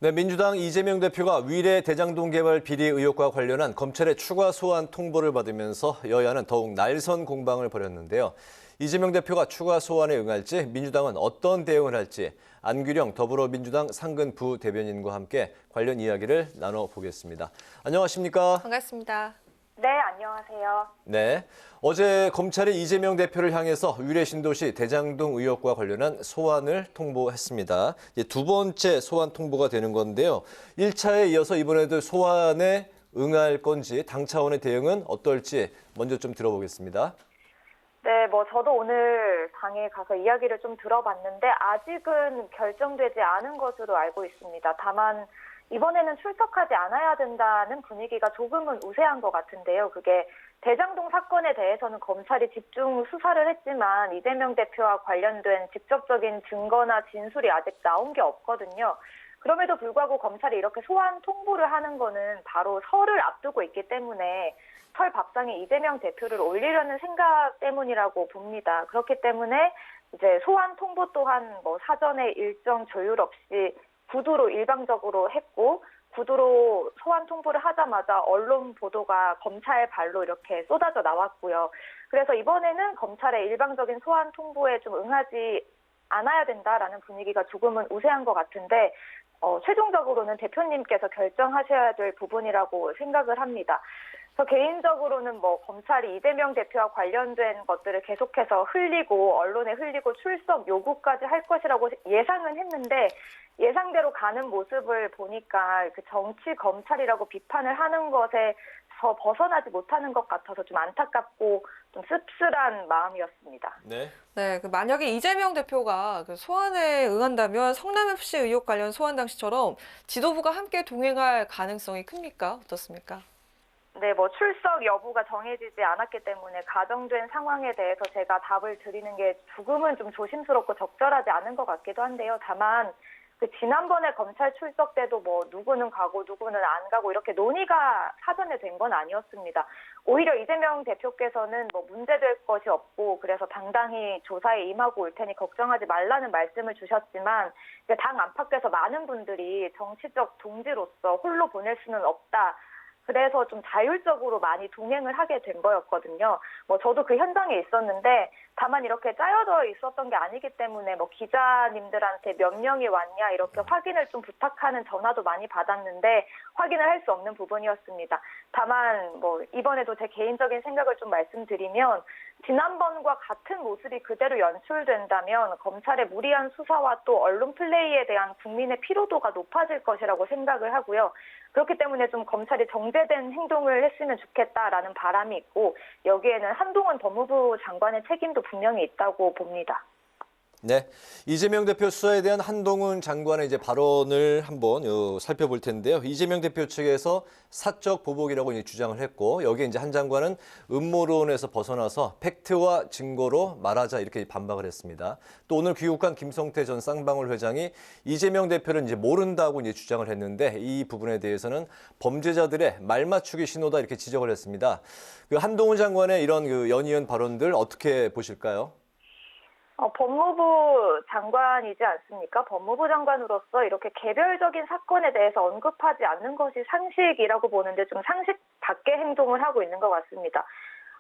[SPEAKER 2] 네, 민주당 이재명 대표가 위례 대장동 개발 비리 의혹과 관련한 검찰의 추가 소환 통보를 받으면서 여야는 더욱 날선 공방을 벌였는데요. 이재명 대표가 추가 소환에 응할지, 민주당은 어떤 대응을 할지 안규령 더불어민주당 상근 부대변인과 함께 관련 이야기를 나눠보겠습니다. 안녕하십니까?
[SPEAKER 1] 반갑습니다.
[SPEAKER 9] 네, 안녕하세요.
[SPEAKER 2] 네, 어제 검찰이 이재명 대표를 향해서 위례 신도시 대장동 의혹과 관련한 소환을 통보했습니다. 이제 두 번째 소환 통보가 되는 건데요. 1차에 이어서 이번에도 소환에 응할 건지, 당 차원의 대응은 어떨지 먼저 좀 들어보겠습니다.
[SPEAKER 9] 네, 저도 오늘 당에 가서 이야기를 좀 들어봤는데 아직은 결정되지 않은 것으로 알고 있습니다. 다만 이번에는 출석하지 않아야 된다는 분위기가 조금은 우세한 것 같은데요. 그게 대장동 사건에 대해서는 검찰이 집중 수사를 했지만 이재명 대표와 관련된 직접적인 증거나 진술이 아직 나온 게 없거든요. 그럼에도 불구하고 검찰이 이렇게 소환 통보를 하는 거는 바로 설을 앞두고 있기 때문에 설 밥상에 이재명 대표를 올리려는 생각 때문이라고 봅니다. 그렇기 때문에 이제 소환 통보 또한 사전에 일정 조율 없이 구두로 일방적으로 했고, 구두로 소환 통보를 하자마자 언론 보도가 검찰 발로 이렇게 쏟아져 나왔고요. 그래서 이번에는 검찰의 일방적인 소환 통보에 좀 응하지 않아야 된다라는 분위기가 조금은 우세한 것 같은데 최종적으로는 대표님께서 결정하셔야 될 부분이라고 생각을 합니다. 저 개인적으로는 검찰이 이재명 대표와 관련된 것들을 계속해서 흘리고 언론에 흘리고 출석 요구까지 할 것이라고 예상은 했는데 예상대로 가는 모습을 보니까 그 정치 검찰이라고 비판을 하는 것에서 벗어나지 못하는 것 같아서 좀 안타깝고 좀 씁쓸한 마음이었습니다.
[SPEAKER 2] 네.
[SPEAKER 1] 네, 만약에 이재명 대표가 소환에 응한다면 성남FC 의혹 관련 소환 당시처럼 지도부가 함께 동행할 가능성이 큽니까? 어떻습니까?
[SPEAKER 9] 네, 출석 여부가 정해지지 않았기 때문에 가정된 상황에 대해서 제가 답을 드리는 게 조금은 좀 조심스럽고 적절하지 않은 것 같기도 한데요. 다만 지난번에 검찰 출석 때도 누구는 가고 누구는 안 가고 이렇게 논의가 사전에 된 건 아니었습니다. 오히려 이재명 대표께서는 문제될 것이 없고 그래서 당당히 조사에 임하고 올 테니 걱정하지 말라는 말씀을 주셨지만 당 안팎에서 많은 분들이 정치적 동지로서 홀로 보낼 수는 없다. 그래서 좀 자율적으로 많이 동행을 하게 된 거였거든요. 저도 그 현장에 있었는데 다만 이렇게 짜여져 있었던 게 아니기 때문에 기자님들한테 몇 명이 왔냐 이렇게 확인을 좀 부탁하는 전화도 많이 받았는데 확인을 할 수 없는 부분이었습니다. 다만 이번에도 제 개인적인 생각을 좀 말씀드리면 지난번과 같은 모습이 그대로 연출된다면 검찰의 무리한 수사와 또 언론 플레이에 대한 국민의 피로도가 높아질 것이라고 생각을 하고요. 그렇기 때문에 좀 검찰이 정제된 행동을 했으면 좋겠다라는 바람이 있고 여기에는 한동훈 법무부 장관의 책임도 분명히 있다고 봅니다.
[SPEAKER 2] 네, 이재명 대표 수사에 대한 한동훈 장관의 이제 발언을 한번 살펴볼 텐데요. 이재명 대표 측에서 사적 보복이라고 이제 주장을 했고, 여기에 이제 한 장관은 음모론에서 벗어나서 팩트와 증거로 말하자 이렇게 반박을 했습니다. 또 오늘 귀국한 김성태 전 쌍방울 회장이 이재명 대표를 이제 모른다고 이제 주장을 했는데, 이 부분에 대해서는 범죄자들의 말맞추기 신호다 이렇게 지적을 했습니다. 그 한동훈 장관의 이런 그 연이은 발언들 어떻게 보실까요?
[SPEAKER 9] 법무부 장관이지 않습니까? 법무부 장관으로서 이렇게 개별적인 사건에 대해서 언급하지 않는 것이 상식이라고 보는데 좀 상식 밖의 행동을 하고 있는 것 같습니다.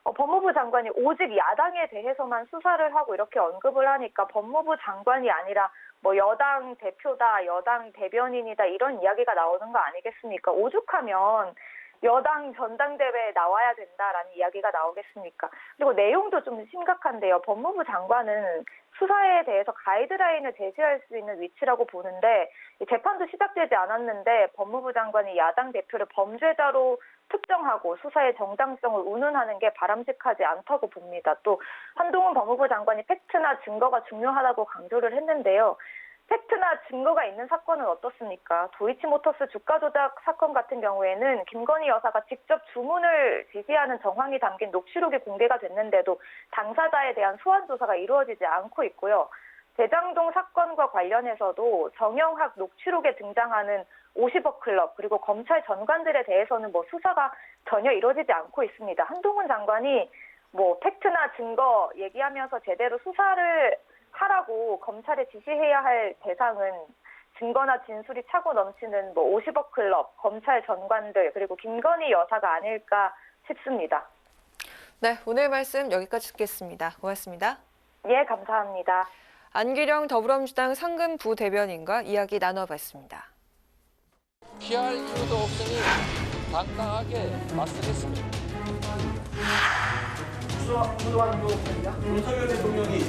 [SPEAKER 9] 법무부 장관이 오직 야당에 대해서만 수사를 하고 이렇게 언급을 하니까 법무부 장관이 아니라 뭐 여당 대표다, 여당 대변인이다 이런 이야기가 나오는 거 아니겠습니까? 오죽하면 여당 전당대회에 나와야 된다라는 이야기가 나오겠습니까? 그리고 내용도 좀 심각한데요. 법무부 장관은 수사에 대해서 가이드라인을 제시할 수 있는 위치라고 보는데 재판도 시작되지 않았는데 법무부 장관이 야당 대표를 범죄자로 특정하고 수사의 정당성을 운운하는 게 바람직하지 않다고 봅니다. 또 한동훈 법무부 장관이 팩트나 증거가 중요하다고 강조를 했는데요. 팩트나 증거가 있는 사건은 어떻습니까? 도이치모터스 주가 조작 사건 같은 경우에는 김건희 여사가 직접 주문을 지시하는 정황이 담긴 녹취록이 공개가 됐는데도 당사자에 대한 소환 조사가 이루어지지 않고 있고요. 대장동 사건과 관련해서도 정영학 녹취록에 등장하는 50억 클럽 그리고 검찰 전관들에 대해서는 뭐 수사가 전혀 이루어지지 않고 있습니다. 한동훈 장관이 뭐 팩트나 증거 얘기하면서 제대로 수사를 하라고 검찰에 지시해야 할 대상은 증거나 진술이 차고 넘치는 뭐 50억 클럽, 검찰 전관들 그리고 김건희 여사가 아닐까 싶습니다.
[SPEAKER 1] 네, 오늘 말씀 여기까지 듣겠습니다. 고맙습니다.
[SPEAKER 9] 예, 감사합니다.
[SPEAKER 1] 안규령 더불어민주당 상근 부대변인과 이야기 나눠봤습니다.
[SPEAKER 10] 피할 이유도 없으니 당당하게 맞서겠습니다.
[SPEAKER 4] 윤석열 대통령이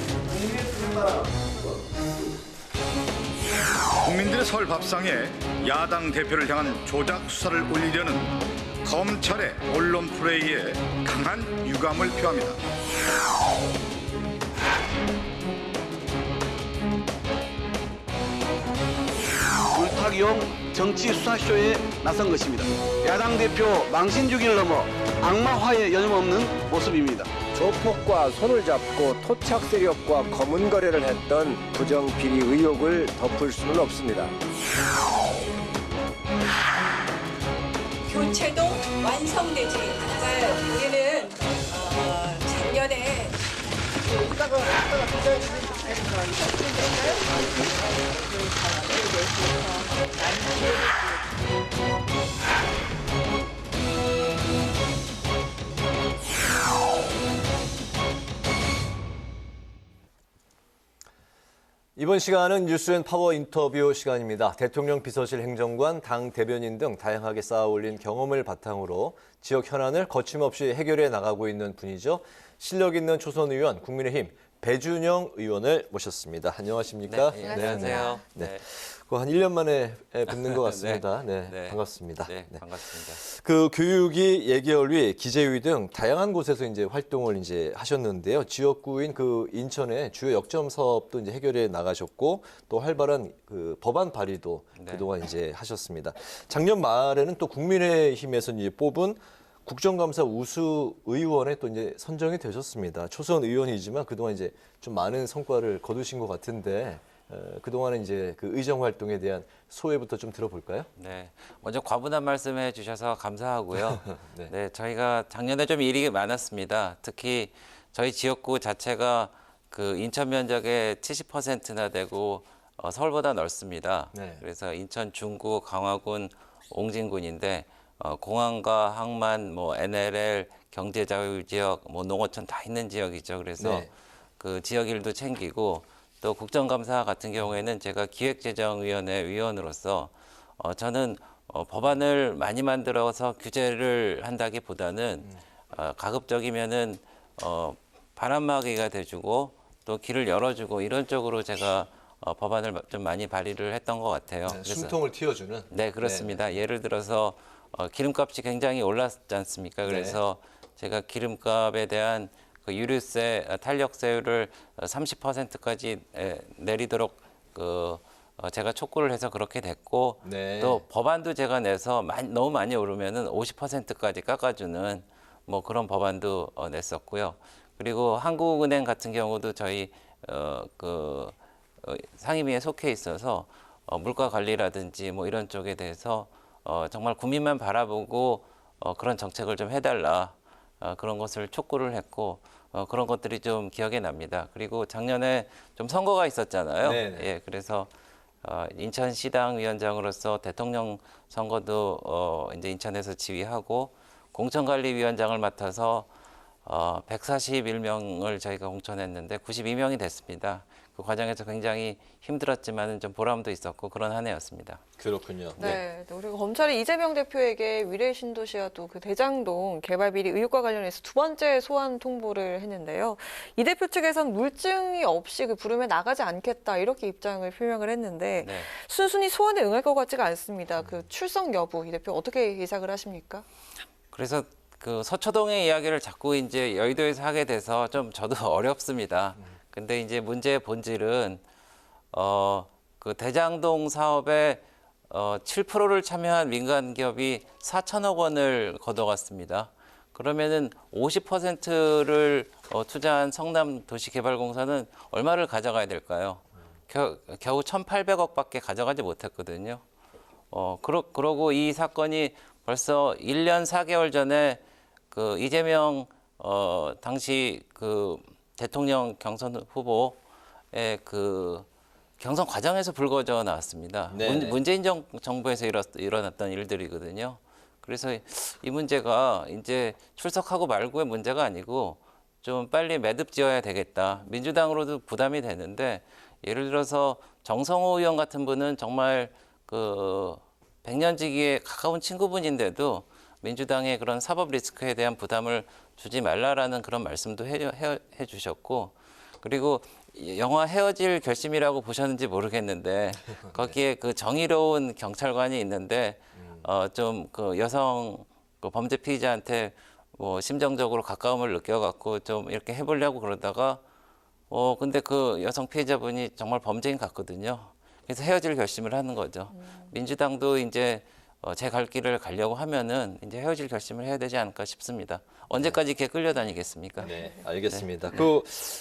[SPEAKER 11] 국민들의 설 밥상에 야당 대표를 향한 조작 수사를 올리려는 검찰의 언론 플레이에 강한 유감을 표합니다.
[SPEAKER 4] 물타기용 정치 수사쇼에 나선 것입니다. 야당 대표 망신 주기를 넘어 악마화에 여념없는 모습입니다.
[SPEAKER 25] 조폭과 손을 잡고 토착 세력과 검은 거래를 했던 부정 비리 의혹을 덮을 수는 없습니다.
[SPEAKER 12] 교체도 완성되지 않아요. 우리는 작년에 이따가
[SPEAKER 2] 이번 시간은 뉴스앤파워 인터뷰 시간입니다. 대통령 비서실 행정관, 당 대변인 등 다양하게 쌓아올린 경험을 바탕으로 지역 현안을 거침없이 해결해 나가고 있는 분이죠. 실력 있는 초선 의원, 국민의힘 배준영 의원을 모셨습니다. 안녕하십니까?
[SPEAKER 14] 네, 안녕하세요.
[SPEAKER 2] 네. 한 1년 만에 뵙는 것 같습니다. 네, 반갑습니다.
[SPEAKER 14] 네, 반갑습니다.
[SPEAKER 2] 그 교육위, 예결위, 기재위 등 다양한 곳에서 이제 활동을 이제 하셨는데요. 지역구인 그 인천의 주요 역점 사업도 이제 해결해 나가셨고 또 활발한 그 법안 발의도 그동안 이제 하셨습니다. 작년 말에는 또 국민의힘에서 이제 뽑은 국정감사 우수 의원에 또 이제 선정이 되셨습니다. 초선 의원이지만 그동안 이제 좀 많은 성과를 거두신 것 같은데. 그동안은 이제 그 의정 활동에 대한 소회부터 좀 들어볼까요?
[SPEAKER 14] 네, 먼저 과분한 말씀해 주셔서 감사하고요. 네, 저희가 작년에 좀 일이 많았습니다. 특히 저희 지역구 자체가 그 인천 면적의 70%나 되고 서울보다 넓습니다. 네. 그래서 인천 중구, 강화군, 옹진군인데 공항과 항만, 뭐 NLL, 경제자유지역, 뭐 농어촌 다 있는 지역이죠. 그래서 그 지역 일도 챙기고. 또 국정감사 같은 경우에는 제가 기획재정위원회 위원으로서 저는 법안을 많이 만들어서 규제를 한다기보다는 가급적이면은 바람막이가 돼주고 또 길을 열어주고 이런 쪽으로 제가 법안을 좀 많이 발의를 했던 것 같아요.
[SPEAKER 2] 네, 숨통을 틔워주는.
[SPEAKER 14] 네, 그렇습니다. 예를 들어서 기름값이 굉장히 올랐지 않습니까? 그래서 제가 기름값에 대한 그 유류세, 탄력세율을 30%까지 내리도록 제가 촉구를 해서 그렇게 됐고
[SPEAKER 2] 네.
[SPEAKER 14] 또 법안도 제가 내서 너무 많이 오르면은 50%까지 깎아주는 뭐 그런 법안도 냈었고요. 그리고 한국은행 같은 경우도 저희 상임위에 속해 있어서 물가 관리라든지 뭐 이런 쪽에 대해서 정말 국민만 바라보고 그런 정책을 좀 해달라 그런 것을 촉구를 했고 그런 것들이 좀 기억에 납니다. 그리고 작년에 좀 선거가 있었잖아요.
[SPEAKER 2] 네네.
[SPEAKER 14] 예, 그래서 인천시당 위원장으로서 대통령 선거도 이제 인천에서 지휘하고 공천관리위원장을 맡아서 141명을 저희가 공천했는데 92명이 됐습니다. 그 과정에서 굉장히 힘들었지만 좀 보람도 있었고 그런 한 해였습니다.
[SPEAKER 2] 그렇군요.
[SPEAKER 1] 네. 우리 검찰이 이재명 대표에게 위례 신도시와 또 그 대장동 개발 비리 의혹과 관련해서 두 번째 소환 통보를 했는데요. 이 대표 측에선 물증이 없이 그 부름에 나가지 않겠다 이렇게 입장을 표명을 했는데
[SPEAKER 14] 네.
[SPEAKER 1] 순순히 소환에 응할 것 같지가 않습니다. 그 출석 여부 이 대표 어떻게 예상을 하십니까?
[SPEAKER 14] 그래서 그 서초동의 이야기를 자꾸 이제 여의도에서 하게 돼서 좀 저도 어렵습니다. 근데 이제 문제의 본질은 그 대장동 사업에 7%를 참여한 민간 기업이 4천억 원을 걷어갔습니다. 그러면은 50%를 투자한 성남도시개발공사는 얼마를 가져가야 될까요? 겨우 1,800억밖에 가져가지 못했거든요. 그러고 이 사건이 벌써 1년 4개월 전에 그 이재명 당시 그 대통령 경선 후보의 그 경선 과정에서 불거져 나왔습니다. 문재인 정부에서 일어났던 일들이거든요. 그래서 이 문제가 이제 출석하고 말고의 문제가 아니고 좀 빨리 매듭 지어야 되겠다. 민주당으로도 부담이 되는데 예를 들어서 정성호 의원 같은 분은 정말 그 백년지기에 가까운 친구분인데도 민주당의 그런 사법 리스크에 대한 부담을 주지 말라라는 그런 말씀도 해 주셨고 그리고 영화 헤어질 결심이라고 보셨는지 모르겠는데 거기에 그 정의로운 경찰관이 있는데 좀 그 여성 그 범죄 피의자한테 뭐 심정적으로 가까움을 느껴갖고 좀 이렇게 해보려고 그러다가 근데 그 여성 피해자분이 정말 범죄인 같거든요. 그래서 헤어질 결심을 하는 거죠. 민주당도 이제 제 갈 길을 가려고 하면은 이제 헤어질 결심을 해야 되지 않을까 싶습니다. 언제까지 이렇게 끌려다니겠습니까?
[SPEAKER 2] 네, 알겠습니다.
[SPEAKER 14] 네.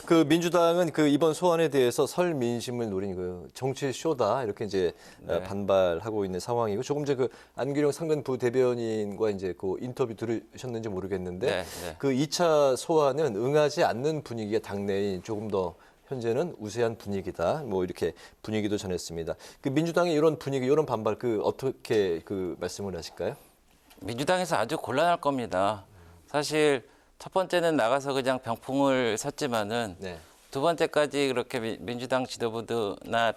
[SPEAKER 2] 그 민주당은 그 이번 소환에 대해서 설 민심을 노린 그 정치 쇼다 이렇게 이제
[SPEAKER 14] 네.
[SPEAKER 2] 반발하고 있는 상황이고 조금 전에 그 안규령 상근 부대변인과 이제 그 인터뷰 들으셨는지 모르겠는데
[SPEAKER 14] 네, 네.
[SPEAKER 2] 그 2차 소환은 응하지 않는 분위기가 당내에 조금 더 현재는 우세한 분위기다. 뭐 이렇게 분위기도 전했습니다. 그 민주당의 이런 분위기, 이런 반발 그 어떻게 그 말씀을 하실까요?
[SPEAKER 14] 민주당에서 아주 곤란할 겁니다. 사실 첫 번째는 나가서 그냥 병풍을 섰지만은 두 번째까지 그렇게 민주당 지도부나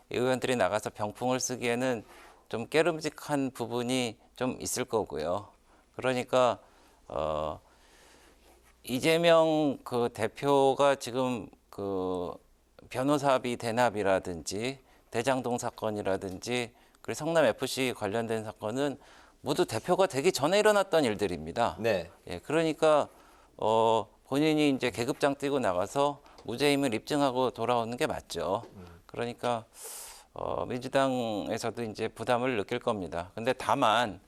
[SPEAKER 14] 의원들이 나가서 병풍을 쓰기에는 좀 깨름직한 부분이 좀 있을 거고요. 그러니까 이재명 그 대표가 지금 그 변호사비 대납이라든지 대장동 사건이라든지 그리고 성남 FC 관련된 사건은 모두 대표가 되기 전에 일어났던 일들입니다.
[SPEAKER 2] 네.
[SPEAKER 14] 예, 그러니까 본인이 이제 계급장 뛰고 나가서 무죄임을 입증하고 돌아오는 게 맞죠. 그러니까 민주당에서도 이제 부담을 느낄 겁니다. 근데 다만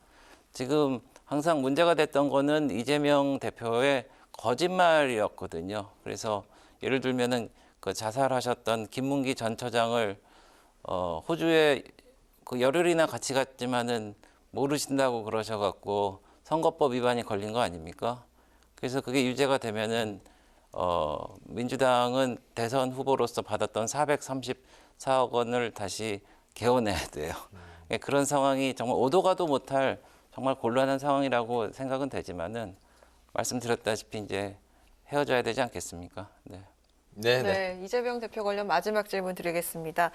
[SPEAKER 14] 지금 항상 문제가 됐던 거는 이재명 대표의 거짓말이었거든요. 그래서 예를 들면은 그 자살하셨던 김문기 전 처장을 호주에 그 열흘이나 같이 갔지만은 모르신다고 그러셔갖고 선거법 위반이 걸린 거 아닙니까? 그래서 그게 유죄가 되면은 민주당은 대선 후보로서 받았던 434억 원을 다시 개원해야 돼요. 그런 상황이 정말 오도 가도 못할 정말 곤란한 상황이라고 생각은 되지만은 말씀드렸다시피 이제 헤어져야 되지 않겠습니까? 네.
[SPEAKER 1] 네, 이재명 대표 관련 마지막 질문 드리겠습니다.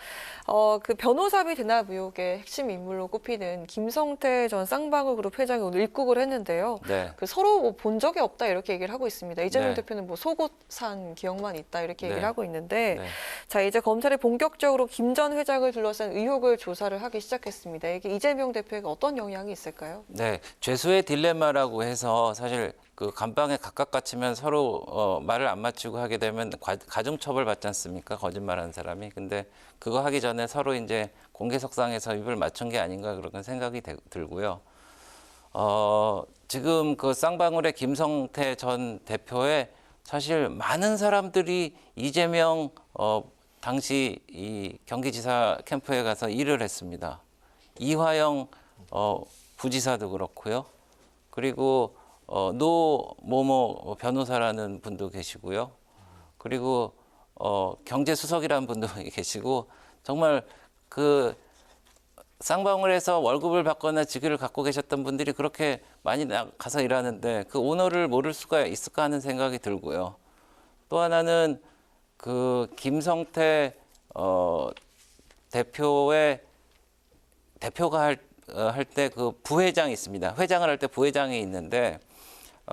[SPEAKER 1] 그 변호사비 대납 의혹의 핵심 인물로 꼽히는 김성태 전 쌍방울 그룹 회장이 오늘 입국을 했는데요.
[SPEAKER 14] 네.
[SPEAKER 1] 그 서로 뭐 본 적이 없다 이렇게 얘기를 하고 있습니다. 이재명
[SPEAKER 14] 네.
[SPEAKER 1] 대표는 뭐 속옷 산 기억만 있다 이렇게 얘기를
[SPEAKER 14] 네.
[SPEAKER 1] 하고 있는데
[SPEAKER 14] 네.
[SPEAKER 1] 자 이제 검찰이 본격적으로 김 전 회장을 둘러싼 의혹을 조사를 하기 시작했습니다. 이게 이재명 대표에게 어떤 영향이 있을까요?
[SPEAKER 14] 네, 죄수의 딜레마라고 해서 사실 그 감방에 각각 갇히면 서로 말을 안 맞추고 하게 되면 가중처벌 받지 않습니까? 거짓말하는 사람이. 근데 그거 하기 전에 서로 이제 공개석상에서 입을 맞춘 게 아닌가 그런 생각이 들고요. 지금 그 쌍방울의 김성태 전 대표의 사실 많은 사람들이 이재명 당시 이 경기지사 캠프에 가서 일을 했습니다. 이화영 부지사도 그렇고요. 그리고 노모모 변호사라는 분도 계시고요. 그리고 경제수석이라는 분도 계시고 정말 그 쌍방울에서 월급을 받거나 직위를 갖고 계셨던 분들이 그렇게 많이 가서 일하는데 그 오너를 모를 수가 있을까 하는 생각이 들고요. 또 하나는 그 김성태 대표가 할 때 그 부회장이 있습니다. 회장을 할 때 부회장이 있는데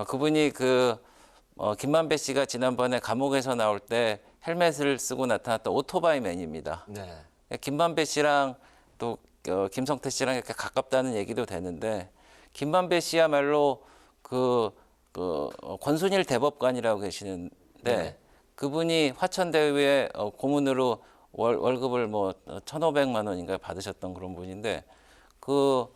[SPEAKER 14] 그분이 김만배 씨가 지난번에 감옥에서 나올 때 헬멧을 쓰고 나타났던 오토바이맨입니다. 네. 김만배 씨랑 또 김성태 씨랑 이렇게 가깝다는 얘기도 되는데 김만배 씨야말로 권순일 대법관이라고 계시는데 네. 그분이 화천대유의 고문으로 월급을 뭐 1,500만 원인가 받으셨던 그런 분인데 그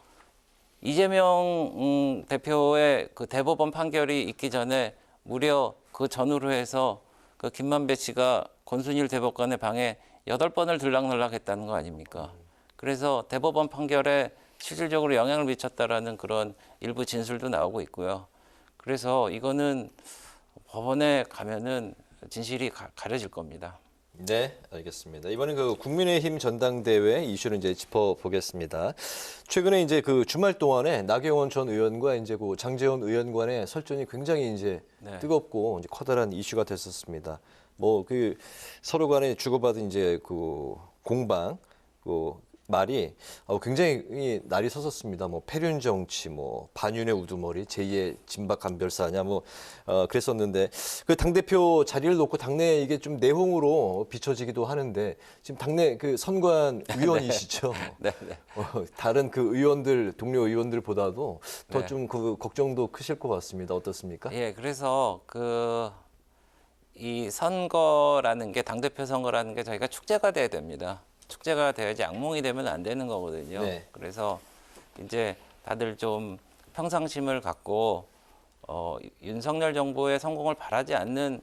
[SPEAKER 14] 이재명 대표의 그 대법원 판결이 있기 전에 무려 그 전후로 해서 그 김만배 씨가 권순일 대법관의 방에 8번을 들락날락했다는 거 아닙니까? 그래서 대법원 판결에 실질적으로 영향을 미쳤다라는 그런 일부 진술도 나오고 있고요. 그래서 이거는 법원에 가면은 진실이 가려질 겁니다.
[SPEAKER 2] 네, 알겠습니다. 이번엔 그 국민의힘 전당대회 이슈를 이제 짚어보겠습니다. 최근에 이제 그 주말 동안에 나경원 전 의원과 이제 그 장제원 의원 간의 설전이 굉장히 이제 네. 뜨겁고 이제 커다란 이슈가 됐었습니다. 뭐 그 서로 간에 주고받은 이제 그 공방, 그 말이 굉장히 날이 섰었습니다. 뭐 폐륜 정치, 뭐 반윤의 우두머리, 제2의 진박 간별사냐, 뭐 그랬었는데 그 당 대표 자리를 놓고 당내 이게 좀 내홍으로 비춰지기도 하는데 지금 당내 그 선관 위원이시죠.
[SPEAKER 14] 네, 네.
[SPEAKER 2] 다른 그 의원들 동료 의원들보다도 더 좀 그 걱정도 크실 것 같습니다. 어떻습니까?
[SPEAKER 14] 예, 그래서 이 선거라는 게 당대표 선거라는 게 저희가 축제가 돼야 됩니다. 축제가 돼야지 악몽이 되면 안 되는 거거든요. 네. 그래서 이제 다들 좀 평상심을 갖고 윤석열 정부의 성공을 바라지 않는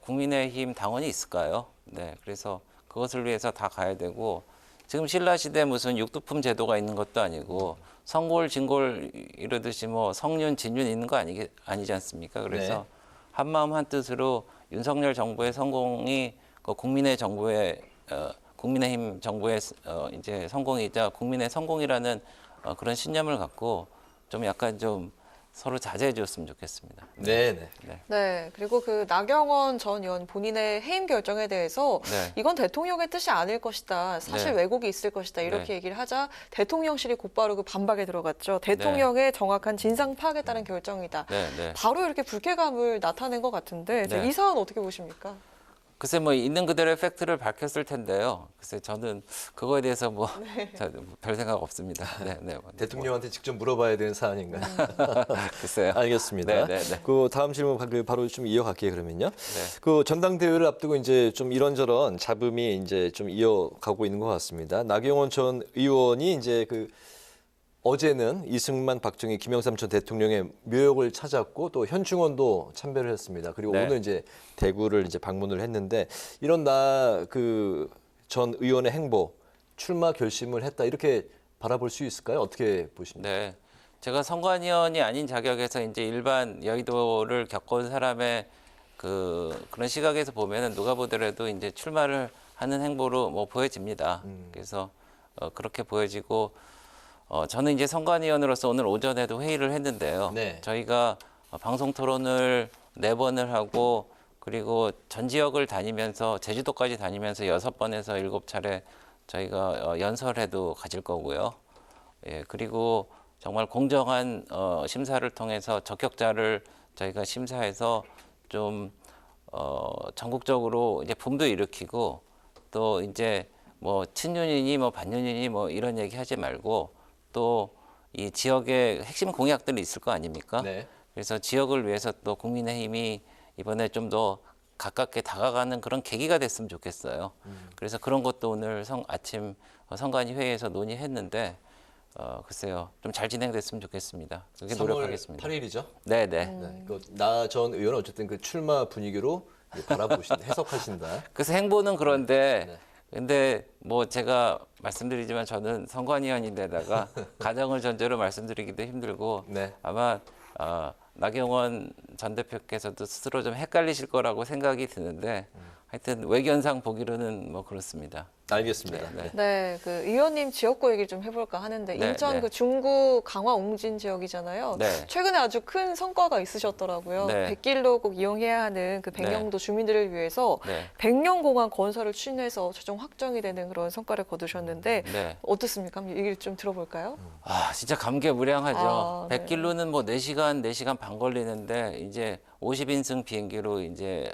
[SPEAKER 14] 국민의힘 당원이 있을까요? 네, 그래서 그것을 위해서 다 가야 되고 지금 신라 시대 무슨 육두품 제도가 있는 것도 아니고 성골, 진골 이러듯이 뭐 성윤, 진윤 있는 거 아니지 않습니까? 그래서 네. 한마음 한뜻으로 윤석열 정부의 성공이 국민의힘 정부의 이제 성공이자 국민의 성공이라는 그런 신념을 갖고 좀 약간 좀 서로 자제해 줬으면 좋겠습니다.
[SPEAKER 2] 네.
[SPEAKER 1] 네. 그리고 그 나경원 전 의원 본인의 해임 결정에 대해서 네. 이건 대통령의 뜻이 아닐 것이다. 사실 네. 왜곡이 있을 것이다. 이렇게 네. 얘기를 하자 대통령실이 곧바로 그 반박에 들어갔죠. 대통령의 네. 정확한 진상 파악에 따른 결정이다. 네. 바로 이렇게 불쾌감을 나타낸 것 같은데 네. 이 사안 어떻게 보십니까?
[SPEAKER 14] 글쎄 뭐 있는 그대로의 팩트를 밝혔을 텐데요. 글쎄 저는 그거에 대해서 뭐 별 생각 없습니다. 네.
[SPEAKER 2] 대통령한테 직접 물어봐야 되는 사안인가요?
[SPEAKER 14] 글쎄요.
[SPEAKER 2] 알겠습니다. 그 다음 질문 바로 좀 이어갈게요. 그러면요. 네. 그 전당대회를 앞두고 이제 좀 이런저런 잡음이 이제 좀 이어가고 있는 것 같습니다. 나경원 전 의원이 이제 어제는 이승만, 박정희, 김영삼 전 대통령의 묘역을 찾았고 또 현충원도 참배를 했습니다. 그리고 네. 오늘 이제 대구를 이제 방문을 했는데 이런 전 의원의 행보, 출마 결심을 했다 이렇게 바라볼 수 있을까요? 어떻게 보십니까?
[SPEAKER 14] 네, 제가 선관위원이 아닌 자격에서 이제 일반 여의도를 겪어온 사람의 그런 시각에서 보면은 누가 보더라도 이제 출마를 하는 행보로 뭐 보여집니다. 그래서 그렇게 보여지고. 저는 이제 선관위원으로서 오늘 오전에도 회의를 했는데요. 네. 저희가 방송 토론을 4번을 하고 그리고 전 지역을 다니면서 제주도까지 다니면서 6번에서 7차례 저희가 연설회도 가질 거고요. 예, 그리고 정말 공정한 심사를 통해서 적격자를 저희가 심사해서 좀 전국적으로 이제 붐도 일으키고 또 이제 뭐 친윤이니 뭐 반윤이니 뭐 이런 얘기 하지 말고 또 이 지역에 핵심 공약들이 있을 거 아닙니까? 네. 그래서 지역을 위해서 또 국민의힘이 이번에 좀 더 가깝게 다가가는 그런 계기가 됐으면 좋겠어요. 그래서 그런 것도 오늘 아침 선관위 회의에서 논의했는데 글쎄요, 좀 잘 진행됐으면 좋겠습니다. 그렇게 노력하겠습니다.
[SPEAKER 2] 8일이죠?
[SPEAKER 14] 네네.
[SPEAKER 2] 나 전 의원은 어쨌든 그 출마 분위기로 해석하신다.
[SPEAKER 14] 그래서 행보는 그런데 근데 뭐 제가 말씀드리지만 저는 선관위원인데다가 가정을 전제로 말씀드리기도 힘들고 아마 나경원 전 대표께서도 스스로 좀 헷갈리실 거라고 생각이 드는데 하여튼 외견상 보기로는 뭐 그렇습니다.
[SPEAKER 2] 알겠습니다.
[SPEAKER 1] 네, 그 의원님 지역구 얘기 좀 해볼까 하는데 인천 그 중구 강화 옹진 지역이잖아요. 최근에 아주 큰 성과가 있으셨더라고요. 백길로 꼭 이용해야 하는 그 백령도 주민들을 위해서 백령공항 건설을 추진해서 최종 확정이 되는 그런 성과를 거두셨는데 어떻습니까? 한번 얘기를 좀 들어볼까요?
[SPEAKER 14] 아, 진짜 감개무량하죠. 백길로는 뭐 4시간 반 걸리는데 이제 50인승 비행기로 이제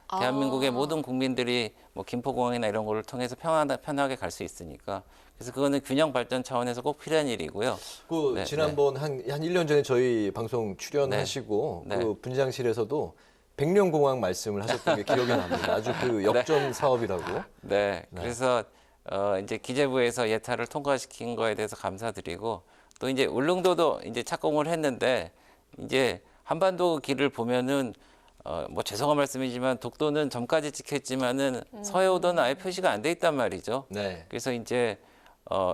[SPEAKER 14] 대한민국의 모든 국민들이 뭐 김포공항이나 이런 거를 통해서 편하게 갈 수 있으니까 그래서 그거는 균형 발전 차원에서 꼭 필요한 일이고요.
[SPEAKER 2] 지난번 한 1년 전에 저희 방송 출연하시고 그 분장실에서도 백령공항 말씀을 하셨던 게 기억이 납니다. 아주 그 역점 사업이라고.
[SPEAKER 14] 그래서 이제 기재부에서 예타를 통과시킨 거에 대해서 감사드리고 또 이제 울릉도도 이제 착공을 했는데 이제 한반도 길을 보면은 뭐 죄송한 말씀이지만 독도는 점까지 찍혔지만은 서해오도는 아예 표시가 안 돼 있단 말이죠. 그래서 이제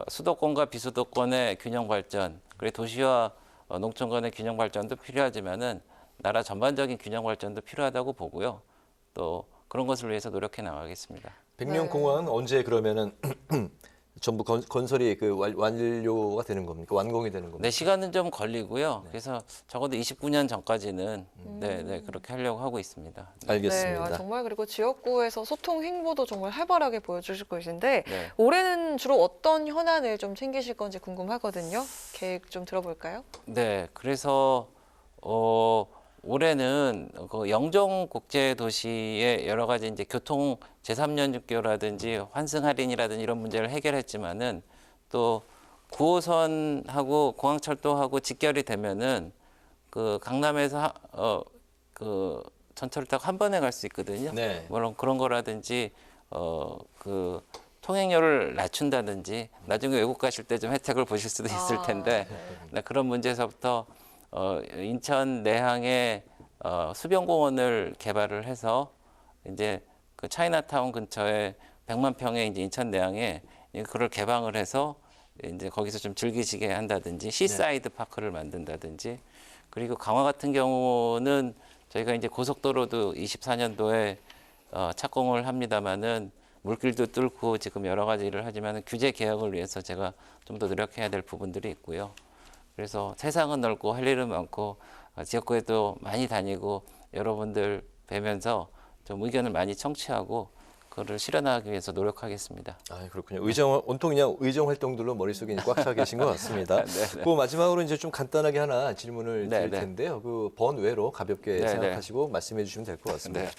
[SPEAKER 14] 수도권과 비수도권의 균형 발전, 그리고 도시와 농촌 간의 균형 발전도 필요하지만은 나라 전반적인 균형 발전도 필요하다고 보고요. 또 그런 것을 위해서 노력해 나가겠습니다.
[SPEAKER 2] 백령공항은 언제 그러면은 전부 건설이 그 완료가 되는 겁니까? 완공이 되는 겁니까?
[SPEAKER 14] 네, 시간은 좀 걸리고요. 그래서 적어도 29년 전까지는 그렇게 하려고 하고 있습니다.
[SPEAKER 2] 알겠습니다.
[SPEAKER 1] 정말 그리고 지역구에서 소통 행보도 정말 활발하게 보여주실 것인데 올해는 주로 어떤 현안을 좀 챙기실 건지 궁금하거든요. 계획 좀 들어볼까요?
[SPEAKER 14] 네, 그래서 올해는 그 영종국제도시의 여러 가지 이제 교통 제3년 6개월라든지 환승 할인이라든지 이런 문제를 해결했지만은 또 9호선하고 공항철도하고 직결이 되면은 그 강남에서 그 전철을 타고 한 번에 갈 수 있거든요. 물론 그런 거라든지 그 통행료를 낮춘다든지 나중에 외국 가실 때 좀 혜택을 보실 수도 있을 텐데 그런 문제에서부터 인천 내항에 수변공원을 개발을 해서 이제 그 차이나타운 근처에 100만 평의 이제 인천 내항에 그걸 개방을 해서 이제 거기서 좀 즐기시게 한다든지 시사이드 파크를 만든다든지 그리고 강화 같은 경우는 저희가 이제 고속도로도 24년도에 착공을 합니다만은 물길도 뚫고 지금 여러 가지 일을 하지만 규제 개혁을 위해서 제가 좀 더 노력해야 될 부분들이 있고요. 그래서 세상은 넓고 할 일은 많고 지역구에도 많이 다니고 여러분들 뵈면서 좀 의견을 많이 청취하고 그거를 실현하기 위해서 노력하겠습니다.
[SPEAKER 2] 아, 그렇군요. 온통 그냥 의정 활동들로 머릿속에 꽉 차 계신 것 같습니다. 그 마지막으로 이제 좀 간단하게 하나 질문을 드릴 텐데요. 그 번외로 가볍게 생각하시고 말씀해 주시면 될 것 같습니다.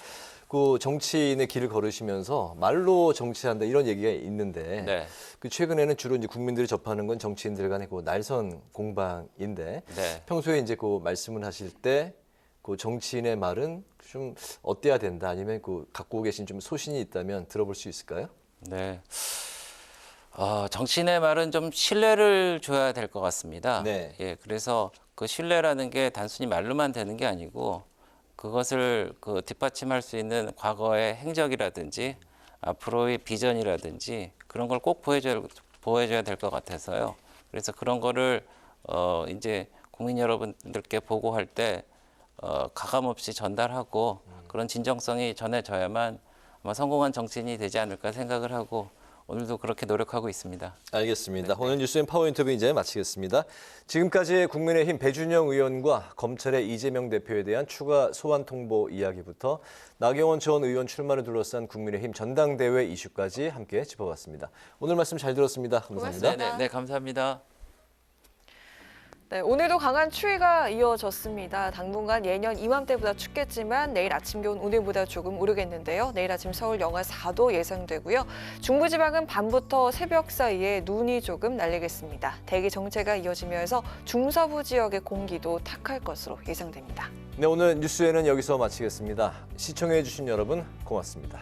[SPEAKER 2] 그 정치인의 길을 걸으시면서 말로 정치한다 이런 얘기가 있는데 그 최근에는 주로 이제 국민들이 접하는 건 정치인들 간의 그 날선 공방인데 평소에 이제 그 말씀을 하실 때 그 정치인의 말은 좀 어때야 된다 아니면 그 갖고 계신 좀 소신이 있다면 들어볼 수 있을까요?
[SPEAKER 14] 네. 정치인의 말은 좀 신뢰를 줘야 될 것 같습니다. 예, 그래서 그 신뢰라는 게 단순히 말로만 되는 게 아니고 그것을 그 뒷받침할 수 있는 과거의 행적이라든지 앞으로의 비전이라든지 그런 걸 꼭 보여줘야 될 것 같아서요. 그래서 그런 거를 이제 국민 여러분들께 보고할 때 가감 없이 전달하고 그런 진정성이 전해져야만 아마 성공한 정치인이 되지 않을까 생각을 하고 오늘도 그렇게 노력하고 있습니다.
[SPEAKER 2] 알겠습니다. 오늘 뉴스엔 파워 인터뷰 이제 마치겠습니다. 지금까지 국민의힘 배준영 의원과 검찰의 이재명 대표에 대한 추가 소환 통보 이야기부터 나경원 전 의원 출마를 둘러싼 국민의힘 전당대회 이슈까지 함께 짚어봤습니다. 오늘 말씀 잘 들었습니다. 감사합니다.
[SPEAKER 14] 네, 감사합니다.
[SPEAKER 1] 네, 오늘도 강한 추위가 이어졌습니다. 당분간 예년 이맘때보다 춥겠지만 내일 아침 기온 오늘보다 조금 오르겠는데요. 내일 아침 서울 영하 4도 예상되고요. 중부지방은 밤부터 새벽 사이에 눈이 조금 날리겠습니다. 대기 정체가 이어지면서 중서부 지역의 공기도 탁할 것으로 예상됩니다.
[SPEAKER 2] 네, 오늘 뉴스에는 여기서 마치겠습니다. 시청해 주신 여러분 고맙습니다.